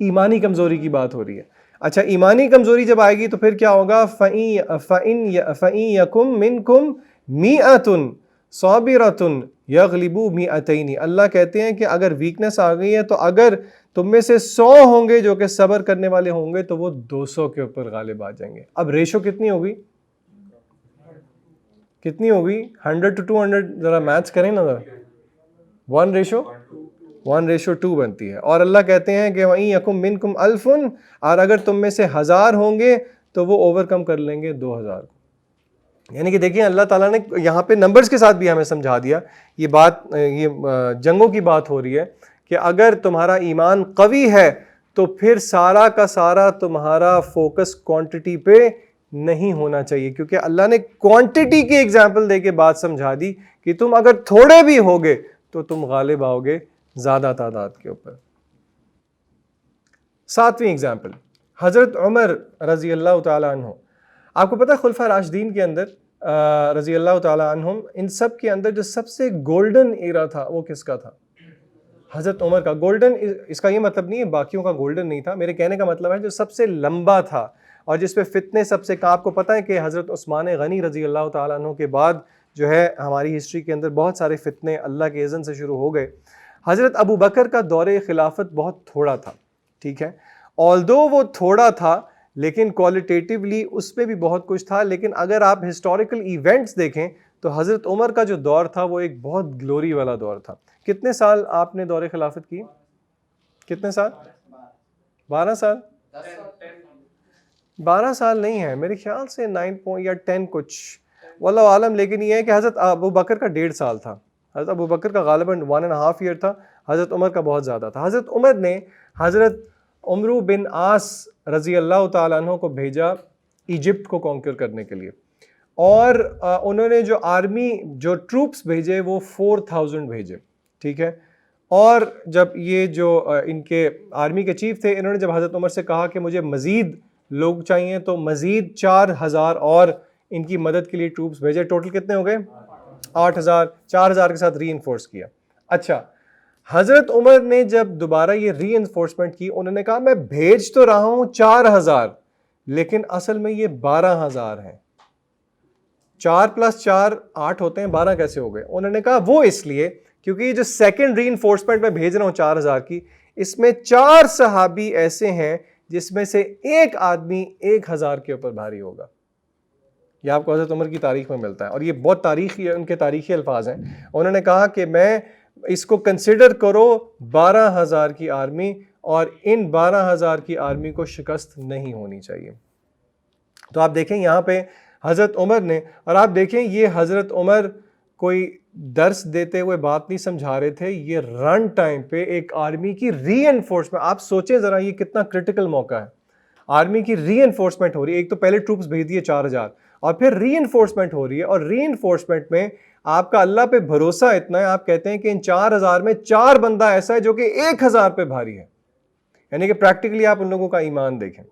ایمانی کمزوری کی بات ہو رہی ہے. اچھا، ایمانی کمزوری جب آئے گی تو پھر کیا ہوگا؟ فَإِن يَكُم مِّنكُم مِّئَةٌ صَابِرَةٌ يَغْلِبُوا مِئَتَيْنِ. اللہ کہتے ہیں کہ اگر ویکنس آ گئی ہے تو اگر تم میں سے 100 ہوں گے جو کہ صبر کرنے والے ہوں گے تو وہ 200 کے اوپر غالب آ جائیں گے. اب ریشو کتنی ہوگی؟ کتنی ہوگی؟ 100 to 200. ذرا میتھس کریں نا ذرا. 1:2 بنتی ہے. اور اللہ کہتے ہیں کہ وَإِن يَكُم مِّنكُمْ أَلْفٌ، اور اگر تم میں سے 1000 ہوں گے تو وہ اوور کم کر لیں گے 2000 کو. یعنی کہ دیکھیں اللہ تعالیٰ نے یہاں پہ نمبرز کے ساتھ بھی ہمیں سمجھا دیا. یہ بات، یہ جنگوں کی بات ہو رہی ہے کہ اگر تمہارا ایمان قوی ہے تو پھر سارا کا سارا تمہارا فوکس کوانٹٹی پہ نہیں ہونا چاہیے، کیونکہ اللہ نے کوانٹٹی کی ایگزامپل دے کے بات سمجھا دی کہ تم اگر تھوڑے بھی ہوگے تو تم غالب آؤ گے زیادہ تعداد کے اوپر. 7ویں ایگزامپل حضرت عمر رضی اللہ تعالیٰ عنہ. آپ کو پتہ ہے خلفاء راشدین کے اندر رضی اللہ تعالیٰ عنہم، ان سب کے اندر جو سب سے گولڈن ایرا تھا وہ کس کا تھا؟ حضرت عمر کا. گولڈن اس کا یہ مطلب نہیں ہے باقیوں کا گولڈن نہیں تھا، میرے کہنے کا مطلب ہے جو سب سے لمبا تھا اور جس پہ فتنے سب سے. آپ کو پتہ ہے کہ حضرت عثمان غنی رضی اللہ تعالیٰ عنہ کے بعد جو ہے ہماری ہسٹری کے اندر بہت سارے فتنے اللہ کے اذن سے شروع ہو گئے. حضرت ابو بکر کا دور خلافت بہت تھوڑا تھا. ٹھیک ہے، آلدو وہ تھوڑا تھا لیکن کوالٹیٹیولی اس میں بھی بہت کچھ تھا. لیکن اگر آپ ہسٹوریکل ایونٹس دیکھیں تو حضرت عمر کا جو دور تھا وہ ایک بہت گلوری والا دور تھا. کتنے سال آپ نے دور خلافت کی؟ کتنے سال؟ 12 سال؟ 12 سال نہیں ہے میرے خیال سے 9 یا 10 کچھ، واللہ عالم. لیکن یہ ہے کہ حضرت ابو بکر کا 1.5 سال تھا، حضرت ابو بکر کا غالباً 1.5 ایئر تھا، حضرت عمر کا بہت زیادہ تھا. حضرت عمر نے حضرت عمرو بن عاص رضی اللہ تعالیٰ عنہ کو بھیجا ایجپٹ کو کانکر کرنے کے لیے، اور انہوں نے جو آرمی، جو ٹروپس بھیجے وہ 4000 بھیجے. ٹھیک ہے، اور جب یہ جو ان کے آرمی کے چیف تھے، انہوں نے جب حضرت عمر سے کہا کہ مجھے مزید لوگ چاہیے تو مزید 4000 اور ان کی مدد کے لیے ٹروپس بھیجے. ٹوٹل کتنے ہو گئے؟ 8000. 4000 کے ساتھ ری انفورس کیا. اچھا، حضرت عمر نے جب دوبارہ یہ ری انفورسمنٹ کی، انہوں نے کہا میں بھیج تو رہا ہوں 4000 لیکن اصل میں یہ 12000 ہیں. 4 + 4 8 ہوتے ہیں، 12 کیسے ہو گئے؟ انہوں نے کہا وہ اس لیے کیونکہ یہ جو سیکنڈ ری انفورسمنٹ میں بھیج رہا ہوں 4000 کی، اس میں 4 صحابی ایسے ہیں جس میں سے ایک آدمی 1000 کے اوپر بھاری ہوگا. یہ آپ کو حضرت عمر کی تاریخ میں ملتا ہے اور یہ بہت تاریخی، ان کے تاریخی الفاظ ہیں. انہوں نے کہا کہ میں اس کو کنسیڈر کرو 12000 کی آرمی، اور ان 12000 کی آرمی کو شکست نہیں ہونی چاہیے. تو آپ دیکھیں یہاں پہ حضرت عمر نے، اور آپ دیکھیں یہ حضرت عمر کوئی درس دیتے ہوئے بات نہیں سمجھا رہے تھے، یہ رن ٹائم پہ ایک آرمی کی ری انفورسمنٹ. آپ سوچیں ذرا یہ کتنا کرٹیکل موقع ہے. آرمی کی ری انفورسمنٹ ہو رہی ہے، ایک تو پہلے ٹروپس بھیج دیے 4000 اور پھر ری انفورسمنٹ ہو رہی ہے، اور ری انفورسمنٹ میں آپ کا اللہ پہ بھروسہ اتنا ہے، آپ کہتے ہیں کہ ان 4000 میں 4 بندہ ایسا ہے جو کہ 1000 پہ بھاری ہے. یعنی کہ پریکٹیکلی آپ ان لوگوں کا ایمان دیکھیں.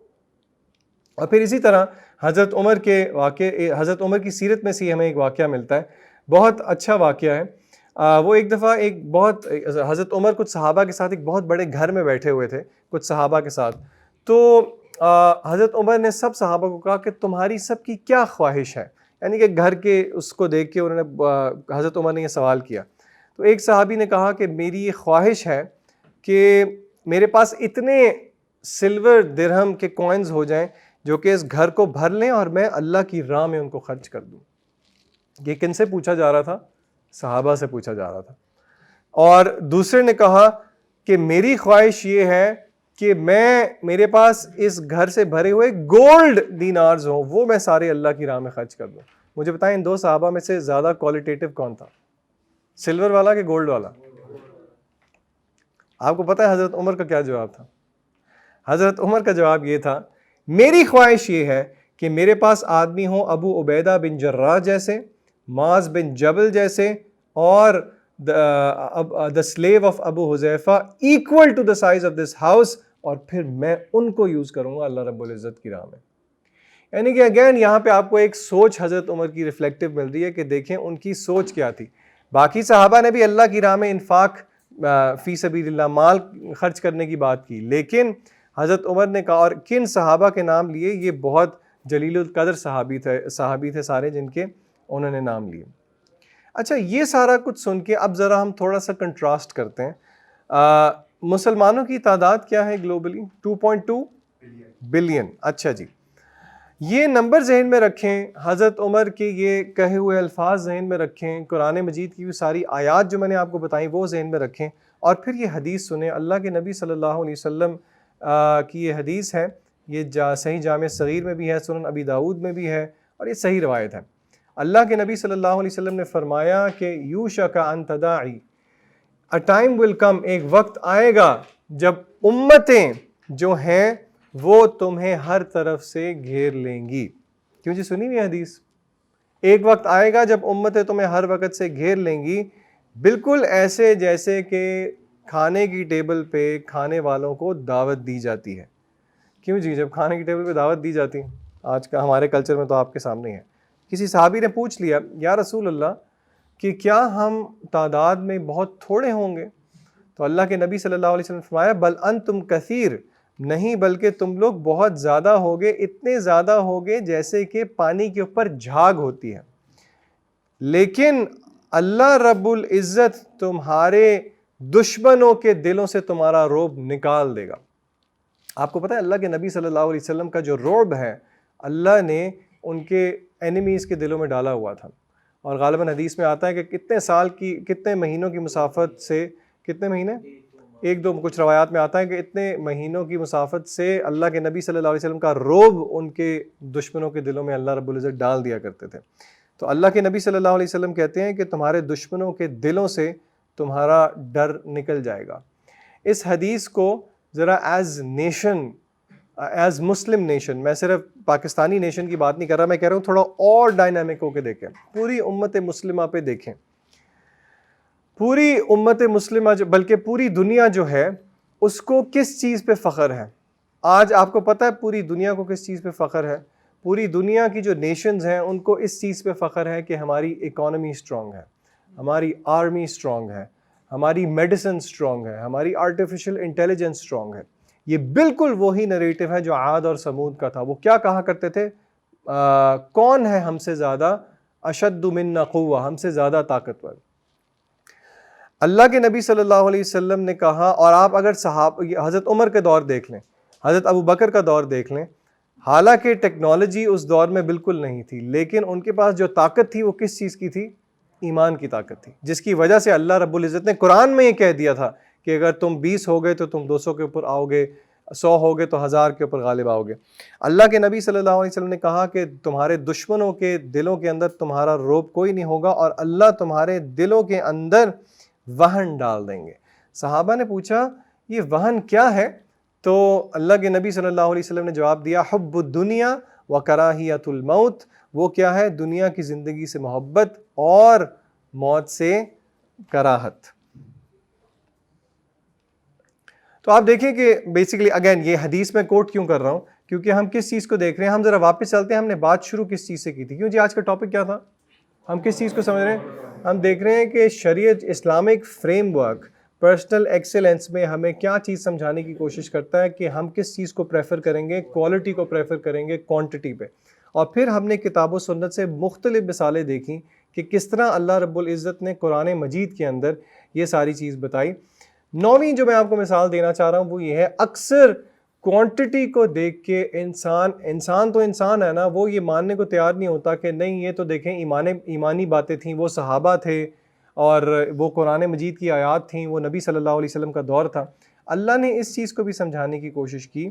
اور پھر اسی طرح حضرت عمر کے واقعے، حضرت عمر کی سیرت میں سے ہمیں ایک واقعہ ملتا ہے، بہت اچھا واقعہ ہے. وہ ایک دفعہ حضرت عمر کچھ صحابہ کے ساتھ ایک بہت بڑے گھر میں بیٹھے ہوئے تھے، کچھ صحابہ کے ساتھ. تو حضرت عمر نے سب صحابہ کو کہا کہ تمہاری سب کی کیا خواہش ہے، یعنی کہ گھر کے اس کو دیکھ کے انہوں نے حضرت عمر نے یہ سوال کیا. تو ایک صحابی نے کہا کہ میری یہ خواہش ہے کہ میرے پاس اتنے سلور درہم کے کوائنز ہو جائیں جو کہ اس گھر کو بھر لیں اور میں اللہ کی راہ میں ان کو خرچ کر دوں. یہ کن سے پوچھا جا رہا تھا؟ صحابہ سے پوچھا جا رہا تھا. اور دوسرے نے کہا کہ میری خواہش یہ ہے کہ میرے پاس اس گھر سے بھرے ہوئے گولڈ دینارز ہوں، وہ میں سارے اللہ کی راہ میں خرچ کر دوں. مجھے بتائیں ان دو صحابہ میں سے زیادہ کوالٹیٹیو کون تھا، سلور والا کہ گولڈ والا؟ آپ کو پتہ ہے حضرت عمر کا کیا جواب تھا؟ حضرت عمر کا جواب یہ تھا، میری خواہش یہ ہے کہ میرے پاس آدمی ہوں ابو عبیدہ بن جراح جیسے، معاذ بن جبل جیسے، اور the slave of Abu Huzaifa equal to the size of this house، اور پھر میں ان کو یوز کروں گا اللہ رب العزت کی راہ میں. یعنی کہ اگین یہاں پہ آپ کو ایک سوچ حضرت عمر کی ریفلیکٹیو مل رہی ہے کہ دیکھیں ان کی سوچ کیا تھی. باقی صحابہ نے بھی اللہ کی راہ میں انفاق فی سبیل اللہ مال خرچ کرنے کی بات کی، لیکن حضرت عمر نے کہا، اور کن صحابہ کے نام لیے، یہ بہت جلیل القدر صحابی تھے سارے جن کے انہوں نے نام لیے. اچھا، یہ سارا کچھ سن کے اب ذرا ہم تھوڑا سا کنٹراسٹ کرتے ہیں. مسلمانوں کی تعداد کیا ہے گلوبلی؟ 2.2 بلین. اچھا جی، یہ نمبر ذہن میں رکھیں، حضرت عمر کے یہ کہے ہوئے الفاظ ذہن میں رکھیں، قرآن مجید کی ساری آیات جو میں نے آپ کو بتائیں وہ ذہن میں رکھیں، اور پھر یہ حدیث سنیں. اللہ کے نبی صلی اللہ علیہ وسلم کی یہ حدیث ہے، یہ صحیح جامع صغیر میں بھی ہے، سنن ابی داؤد میں بھی ہے، اور یہ صحیح روایت ہے. اللہ کے نبی صلی اللہ علیہ وسلم نے فرمایا کہ یوشک ان تداعی، a time will come، ایک وقت آئے گا جب امتیں جو ہیں وہ تمہیں ہر طرف سے گھیر لیں گی. کیوں جی؟ سنی ہوئی حدیث، ایک وقت آئے گا جب امتیں تمہیں ہر وقت سے گھیر لیں گی، بالکل ایسے جیسے کہ کھانے کی ٹیبل پہ کھانے والوں کو دعوت دی جاتی ہے. کیوں جی؟ جب کھانے کی ٹیبل پہ دعوت دی جاتی، آج کا ہمارے کلچر میں تو آپ کے سامنے ہے. کسی صحابی نے پوچھ لیا، یا رسول اللہ کہ کیا ہم تعداد میں بہت تھوڑے ہوں گے؟ تو اللہ کے نبی صلی اللہ علیہ وسلم نے فرمایا، بل انتم کثیر، نہیں بلکہ تم لوگ بہت زیادہ ہوگے، اتنے زیادہ ہوگے جیسے کہ پانی کے اوپر جھاگ ہوتی ہے، لیکن اللہ رب العزت تمہارے دشمنوں کے دلوں سے تمہارا رعب نکال دے گا. آپ کو پتہ ہے اللہ کے نبی صلی اللہ علیہ وسلم کا جو رعب ہے اللہ نے ان کے اینیمیز کے دلوں میں ڈالا ہوا تھا. اور غالباً حدیث میں آتا ہے کہ کتنے مہینوں کی مسافت سے، کتنے مہینے، ایک دو، کچھ روایات میں آتا ہے کہ اتنے مہینوں کی مسافت سے اللہ کے نبی صلی اللہ علیہ وسلم کا رعب ان کے دشمنوں کے دلوں میں اللہ رب العزت ڈال دیا کرتے تھے. تو اللہ کے نبی صلی اللہ علیہ وسلم کہتے ہیں کہ تمہارے دشمنوں کے دلوں سے تمہارا ڈر نکل جائے گا. اس حدیث کو ذرا as nation, as Muslim nation, میں صرف پاکستانی نیشن کی بات نہیں کر رہا، میں کہہ رہا ہوں تھوڑا اور ڈائنامک ہو کے دیکھیں، پوری امت مسلمہ پہ دیکھیں. پوری امت مسلمہ بلکہ پوری دنیا جو ہے اس کو کس چیز پہ فخر ہے؟ آج آپ کو پتہ ہے پوری دنیا کو کس چیز پہ فخر ہے؟ پوری دنیا کی جو نیشنز ہیں ان کو اس چیز پہ فخر ہے کہ ہماری اکانومی اسٹرانگ ہے، ہماری آرمی اسٹرانگ ہے، ہماری میڈیسن اسٹرانگ ہے، ہماری آرٹیفیشل انٹیلیجنس اسٹرانگ ہے. یہ بالکل وہی نریٹو ہے جو عاد اور سمود کا تھا. وہ کیا کہا کرتے تھے؟ کون ہے ہم سے زیادہ، اشد منا قوہ، ہم سے زیادہ طاقتور. اللہ کے نبی صلی اللہ علیہ وسلم نے کہا، اور آپ اگر حضرت عمر کے دور دیکھ لیں، حضرت ابو بکر کا دور دیکھ لیں، حالانکہ ٹیکنالوجی اس دور میں بالکل نہیں تھی، لیکن ان کے پاس جو طاقت تھی وہ کس چیز کی تھی؟ ایمان کی طاقت تھی، جس کی وجہ سے اللہ رب العزت نے قرآن میں یہ کہہ دیا تھا کہ اگر تم 20 ہو گئے تو تم 200 کے اوپر آؤ گے، 100 ہو گئے تو 1000 کے اوپر غالب آؤ گے. اللہ کے نبی صلی اللہ علیہ وسلم نے کہا کہ تمہارے دشمنوں کے دلوں کے اندر تمہارا رعب کوئی نہیں ہوگا، اور اللہ تمہارے دلوں کے اندر وہن ڈال دیں گے. صحابہ نے پوچھا یہ وہن کیا ہے؟ تو اللہ کے نبی صلی اللہ علیہ وسلم نے جواب دیا، حب الدنیا و کراہیت الموت. وہ کیا ہے؟ دنیا کی زندگی سے محبت اور موت سے کراہت. تو آپ دیکھیں کہ بیسیکلی اگین یہ حدیث میں کوٹ کیوں کر رہا ہوں؟ کیونکہ ہم کس چیز کو دیکھ رہے ہیں. ہم ذرا واپس چلتے ہیں، ہم نے بات شروع کس چیز سے کی تھی؟ کیوں جی؟ آج کا ٹاپک کیا تھا؟ ہم کس چیز کو سمجھ رہے ہیں؟ ہم دیکھ رہے ہیں کہ شریعت، Islamic frame work personal excellence میں ہمیں کیا چیز سمجھانے کی کوشش کرتا ہے کہ ہم کس چیز کو پریفر کریں گے، کوالٹی کو پریفر کریں گے کوانٹٹی پہ. اور پھر ہم نے کتاب و سنت سے مختلف مثالیں دیکھیں کہ کس طرح اللہ رب العزت نے قرآن مجید کے اندر یہ ساری چیز بتائی. 9ویں جو میں آپ کو مثال دینا چاہ رہا ہوں وہ یہ ہے، اکثر کوانٹٹی کو دیکھ کے انسان تو انسان ہے نا، وہ یہ ماننے کو تیار نہیں ہوتا کہ نہیں یہ تو دیکھیں ایمانی باتیں تھیں، وہ صحابہ تھے اور وہ قرآن مجید کی آیات تھیں، وہ نبی صلی اللہ علیہ وسلم کا دور تھا. اللہ نے اس چیز کو بھی سمجھانے کی کوشش کی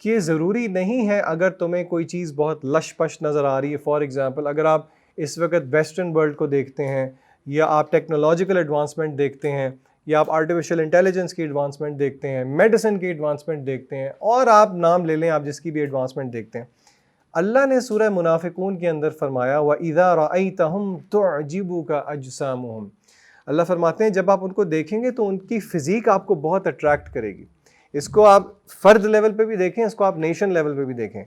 کہ ضروری نہیں ہے اگر تمہیں کوئی چیز بہت لش پش نظر آ رہی ہے. فار ایگزامپل اگر آپ اس وقت ویسٹرن ورلڈ کو دیکھتے ہیں، یا آپ ٹیکنالوجیکل ایڈوانسمنٹ دیکھتے ہیں، یا آپ آرٹیفیشل انٹیلیجنس کی ایڈوانسمنٹ دیکھتے ہیں، میڈیسن کی ایڈوانسمنٹ دیکھتے ہیں، اور آپ نام لے لیں آپ جس کی بھی ایڈوانسمنٹ دیکھتے ہیں، اللہ نے سورہ منافقون کے اندر فرمایا وَإِذَا رَأَيْتَهُمْ تُعْجِبُكَ أَجْسَامُهُمْ. اللہ فرماتے ہیں جب آپ ان کو دیکھیں گے تو ان کی فزیک آپ کو بہت اٹریکٹ کرے گی. اس کو آپ فرد لیول پہ بھی دیکھیں، اس کو آپ نیشن لیول پہ بھی دیکھیں.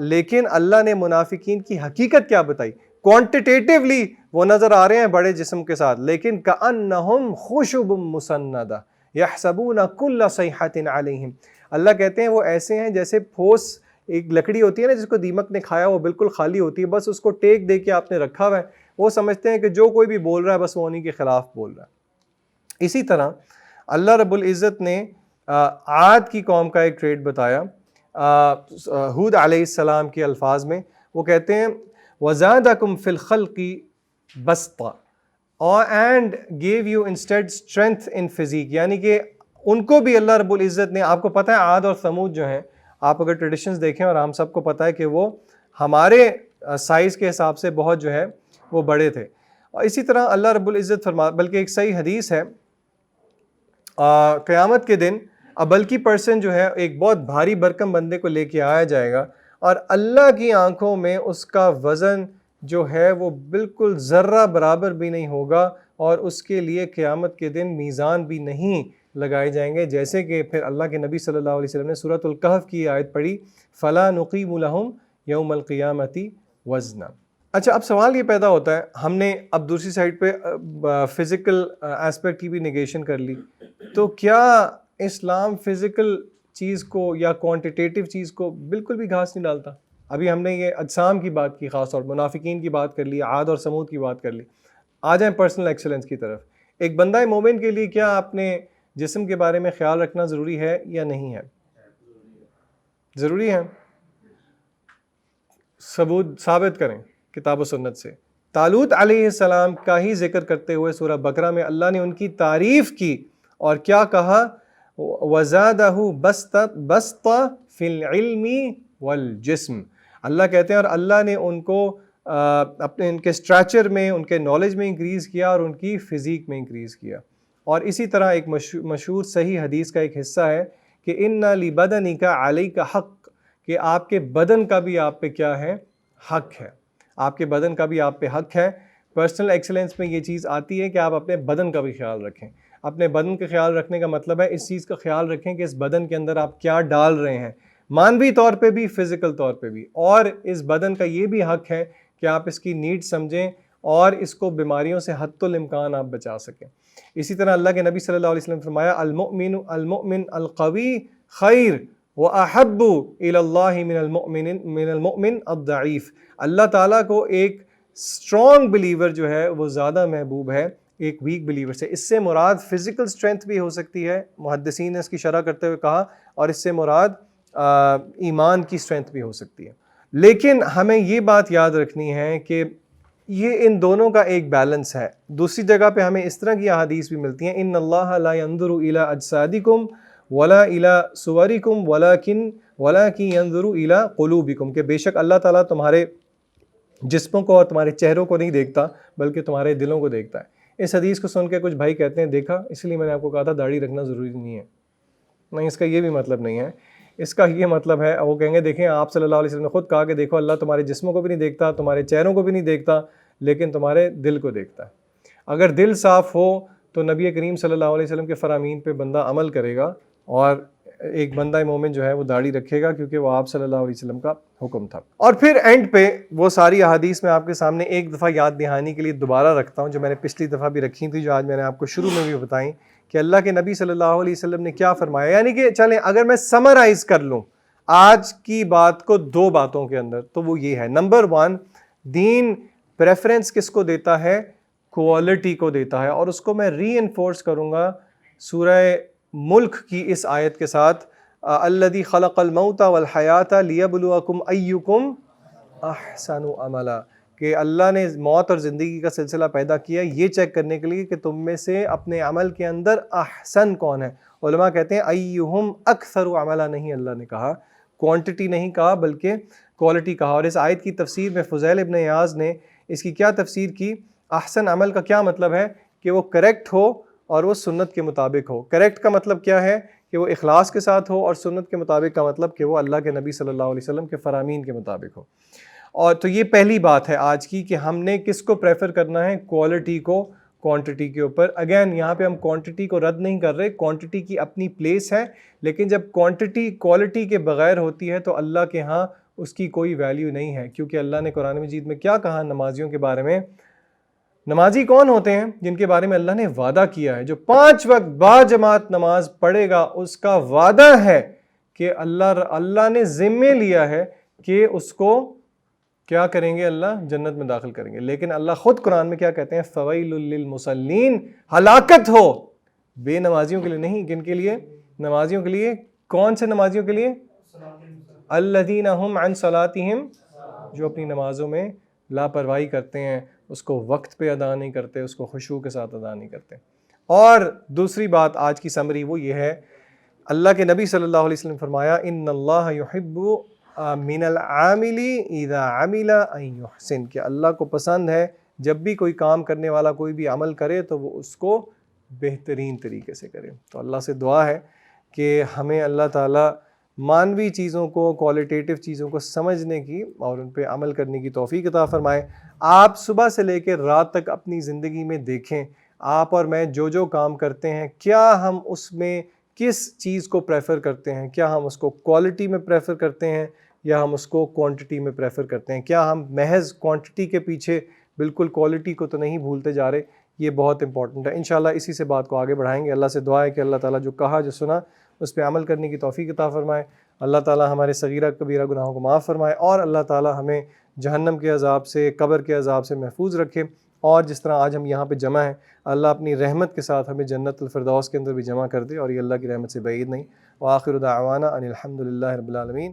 لیکن اللہ نے منافقین کی حقیقت کیا بتائی؟ کوانٹیٹیولی وہ نظر آ رہے ہیں بڑے جسم کے ساتھ، لیکن کأنہم خشب مسندہ یحسبون کل صیحۃ علیہم. اللہ کہتے ہیں وہ ایسے ہیں جیسے پھوس، ایک لکڑی ہوتی ہے نا جس کو دیمک نے کھایا، وہ بالکل خالی ہوتی ہے، بس اس کو ٹیک دے کے آپ نے رکھا ہوا ہے. وہ سمجھتے ہیں کہ جو کوئی بھی بول رہا ہے بس وہ انہی کے خلاف بول رہا ہے. اسی طرح اللہ رب العزت نے عاد کی قوم کا ایک ٹریٹ بتایا ہود علیہ السلام کے الفاظ میں. وہ کہتے ہیں وَزَادَكُمْ فِي الْخَلْقِ بَسْطًا and gave you instead strength in physique. یعنی کہ ان کو بھی اللہ رب العزت نے، آپ کو پتہ ہے عاد اور ثمود جو ہیں، آپ اگر ٹریڈیشنز دیکھیں اور ہم سب کو پتہ ہے کہ وہ ہمارے سائز کے حساب سے بہت جو ہے وہ بڑے تھے. اور اسی طرح اللہ رب العزت بلکہ ایک صحیح حدیث ہے قیامت کے دن بلکہ پرسن جو ہے ایک بہت بھاری بھرکم بندے کو لے کے آیا جائے گا، اور اللہ کی آنکھوں میں اس کا وزن جو ہے وہ بالکل ذرہ برابر بھی نہیں ہوگا، اور اس کے لیے قیامت کے دن میزان بھی نہیں لگائے جائیں گے. جیسے کہ پھر اللہ کے نبی صلی اللہ علیہ وسلم نے سورۃ الکہف کی آیت پڑھی فَلَا نُقِيمُ لَهُمْ يَوْمَ الْقِيَامَةِ وَزْنًا. اچھا اب سوال یہ پیدا ہوتا ہے، ہم نے اب دوسری سائڈ پہ فزیکل ایسپیکٹ کی بھی نیگیشن کر لی، تو کیا اسلام فزیکل چیز کو یا کوانٹیٹیو چیز کو بالکل بھی گھاس نہیں ڈالتا؟ ابھی ہم نے یہ اجسام کی بات کی، خاص طور منافقین کی بات کر لی، عاد اور ثمود کی بات کر لی. آ جائیں پرسنل ایکسلنس کی طرف. ایک بندہ مومن کے لیے کیا اپنے جسم کے بارے میں خیال رکھنا ضروری ہے یا نہیں ہے؟ ضروری ہے. ثبوت ثابت کریں کتاب و سنت سے. طالوت علیہ السلام کا ہی ذکر کرتے ہوئے سورہ بقرہ میں اللہ نے ان کی تعریف کی اور کیا کہا؟ وَزَادَهُ بَسْطًا فِي الْعِلْمِ وَالْجِسْمِ. اللہ کہتے ہیں اور اللہ نے ان کو اپنے ان کے اسٹریچر میں، ان کے نالج میں انکریز کیا اور ان کی فزیک میں انکریز کیا. اور اسی طرح ایک مشہور صحیح حدیث کا ایک حصہ ہے کہ اِنَّ لِبَدَنِكَ عَلَيْكَ حق، کہ آپ کے بدن کا بھی آپ پہ کیا ہے؟ حق ہے. آپ کے بدن کا بھی آپ پہ حق ہے. پرسنل ایکسلنس میں یہ چیز آتی ہے کہ آپ اپنے بدن کا بھی خیال رکھیں. اپنے بدن کا خیال رکھنے کا مطلب ہے اس چیز کا خیال رکھیں کہ اس بدن کے اندر آپ کیا ڈال رہے ہیں، مانوی طور پہ بھی، فزیکل طور پہ بھی. اور اس بدن کا یہ بھی حق ہے کہ آپ اس کی نیڈ سمجھیں اور اس کو بیماریوں سے حتی الامکان آپ بچا سکیں. اسی طرح اللہ کے نبی صلی اللہ علیہ وسلم فرمایا المؤمن القوی خیر وَأَحَبُّ إِلَى اللَّهِ مِنَ الْمُؤْمِنِ الضَّعِيفِ. اللہ تعالیٰ کو ایک اسٹرانگ بلیور جو ہے وہ زیادہ محبوب ہے ایک ویک بلیور سے. اس سے مراد فزیکل اسٹرینتھ بھی ہو سکتی ہے، محدثین نے اس کی شرح کرتے ہوئے کہا، اور اس سے مراد ایمان کی اسٹرینتھ بھی ہو سکتی ہے. لیکن ہمیں یہ بات یاد رکھنی ہے کہ یہ ان دونوں کا ایک بیلنس ہے. دوسری جگہ پہ ہمیں اس طرح کی احادیث بھی ملتی ہیں ان اللہ لا ينظر الى اجسادکم ولا الى صورکم ولکن ينظر الى قلوبکم، کہ بے شک اللہ تعالیٰ تمہارے جسموں کو اور تمہارے چہروں کو نہیں دیکھتا بلکہ تمہارے دلوں کو دیکھتا ہے. اس حدیث کو سن کے کچھ بھائی کہتے ہیں دیکھا اس لیے میں نے آپ کو کہا تھا داڑھی رکھنا ضروری نہیں ہے. نہیں، اس کا یہ بھی مطلب نہیں ہے. اس کا یہ مطلب ہے وہ کہیں گے دیکھیں آپ صلی اللہ علیہ وسلم نے خود کہا کہ دیکھو اللہ تمہارے جسموں کو بھی نہیں دیکھتا، تمہارے چہروں کو بھی نہیں دیکھتا، لیکن تمہارے دل کو دیکھتا ہے. اگر دل صاف ہو تو نبی کریم صلی اللہ علیہ وسلم کے فرامین پہ بندہ عمل کرے گا اور ایک بندہ مومن جو ہے وہ داڑھی رکھے گا، کیونکہ وہ آپ صلی اللہ علیہ وسلم کا حکم تھا۔ اور پھر اینڈ پہ وہ ساری احادیث میں آپ کے سامنے ایک دفعہ یاد دہانی کے لیے دوبارہ رکھتا ہوں، جو میں نے پچھلی دفعہ بھی رکھی تھی، جو آج میں نے آپ کو شروع میں بھی بتائیں، کہ اللہ کے نبی صلی اللہ علیہ وسلم نے کیا فرمایا۔ یعنی کہ چلیں اگر میں سمرائز کر لوں آج کی بات کو 2 باتوں کے اندر، تو وہ یہ ہے، نمبر 1، دین پریفرنس کس کو دیتا ہے؟ کوالٹی کو دیتا ہے، اور اس کو میں ری انفورس کروں گا سورہ ملک کی اس آیت کے ساتھ، الذی خلق الموت والحیات لیبلوکم ایکم احسن عملا، کہ اللہ نے موت اور زندگی کا سلسلہ پیدا کیا یہ چیک کرنے کے لیے کہ تم میں سے اپنے عمل کے اندر احسن کون ہے۔ علماء کہتے ہیں ایہم اکثر عملا نہیں اللہ نے کہا، کوانٹٹی نہیں کہا بلکہ کوالٹی کہا۔ اور اس آیت کی تفسیر میں فضیل ابن عیاض نے اس کی کیا تفسیر کی؟ احسن عمل کا کیا مطلب ہے؟ کہ وہ کریکٹ ہو اور وہ سنت کے مطابق ہو۔ کریکٹ کا مطلب کیا ہے؟ کہ وہ اخلاص کے ساتھ ہو، اور سنت کے مطابق کا مطلب کہ وہ اللہ کے نبی صلی اللہ علیہ وسلم کے فرامین کے مطابق ہو۔ اور تو یہ پہلی بات ہے آج کی، کہ ہم نے کس کو پریفر کرنا ہے؟ کوالٹی کو کوانٹٹی کے اوپر۔ اگین یہاں پہ ہم کوانٹٹی کو رد نہیں کر رہے، کوانٹٹی کی اپنی پلیس ہے، لیکن جب کوانٹٹی کوالٹی کے بغیر ہوتی ہے تو اللہ کے ہاں اس کی کوئی ویلیو نہیں ہے، کیونکہ اللہ نے قرآن مجید میں کیا کہا نمازیوں کے بارے میں؟ نمازی کون ہوتے ہیں؟ جن کے بارے میں اللہ نے وعدہ کیا ہے، جو 5 وقت با جماعت نماز پڑھے گا، اس کا وعدہ ہے کہ اللہ نے ذمہ لیا ہے کہ اس کو کیا کریں گے؟ اللہ جنت میں داخل کریں گے۔ لیکن اللہ خود قرآن میں کیا کہتے ہیں؟ فویل للمصلین، ہلاکت ہو بے نمازیوں کے لیے۔ نہیں، کن کے لیے؟ نمازیوں کے لیے۔ کون سے نمازیوں کے لیے؟ الذین هم عن صلاتہم، جو اپنی نمازوں میں لاپرواہی کرتے ہیں، اس کو وقت پہ ادا نہیں کرتے، اس کو خشوع کے ساتھ ادا نہیں کرتے۔ اور دوسری بات آج کی سمری وہ یہ ہے، اللہ کے نبی صلی اللہ علیہ وسلم فرمایا ان اللہ یحب من العامل اذا عمل ان یحسن، کہ اللہ کو پسند ہے جب بھی کوئی کام کرنے والا کوئی بھی عمل کرے تو وہ اس کو بہترین طریقے سے کرے۔ تو اللہ سے دعا ہے کہ ہمیں اللہ تعالیٰ مانوی چیزوں کو، کوالٹیٹیو چیزوں کو سمجھنے کی اور ان پہ عمل کرنے کی توفیق عطا فرمائے۔ آپ صبح سے لے کے رات تک اپنی زندگی میں دیکھیں، آپ اور میں جو کام کرتے ہیں، کیا ہم اس میں کس چیز کو پریفر کرتے ہیں؟ کیا ہم اس کو کوالٹی میں پریفر کرتے ہیں یا ہم اس کو کوانٹٹی میں پریفر کرتے ہیں؟ کیا ہم محض کوانٹٹی کے پیچھے بالکل کوالٹی کو تو نہیں بھولتے جا رہے؟ یہ بہت امپورٹنٹ ہے۔ انشاءاللہ اسی سے بات کو آگے بڑھائیں گے۔ اللہ سے دعا ہے کہ اللہ تعالیٰ جو کہا جو سنا اس پہ عمل کرنے کی توفیق عطا فرمائے۔ اللہ تعالیٰ ہمارے صغیرہ کبیرہ گناہوں کو معاف فرمائے، اور اللہ تعالیٰ ہمیں جہنم کے عذاب سے، قبر کے عذاب سے محفوظ رکھے، اور جس طرح آج ہم یہاں پہ جمع ہیں، اللہ اپنی رحمت کے ساتھ ہمیں جنت الفردوس کے اندر بھی جمع کر دے، اور یہ اللہ کی رحمت سے بعید نہیں۔ وآخر دعوانا ان الحمد للہ رب العالمین۔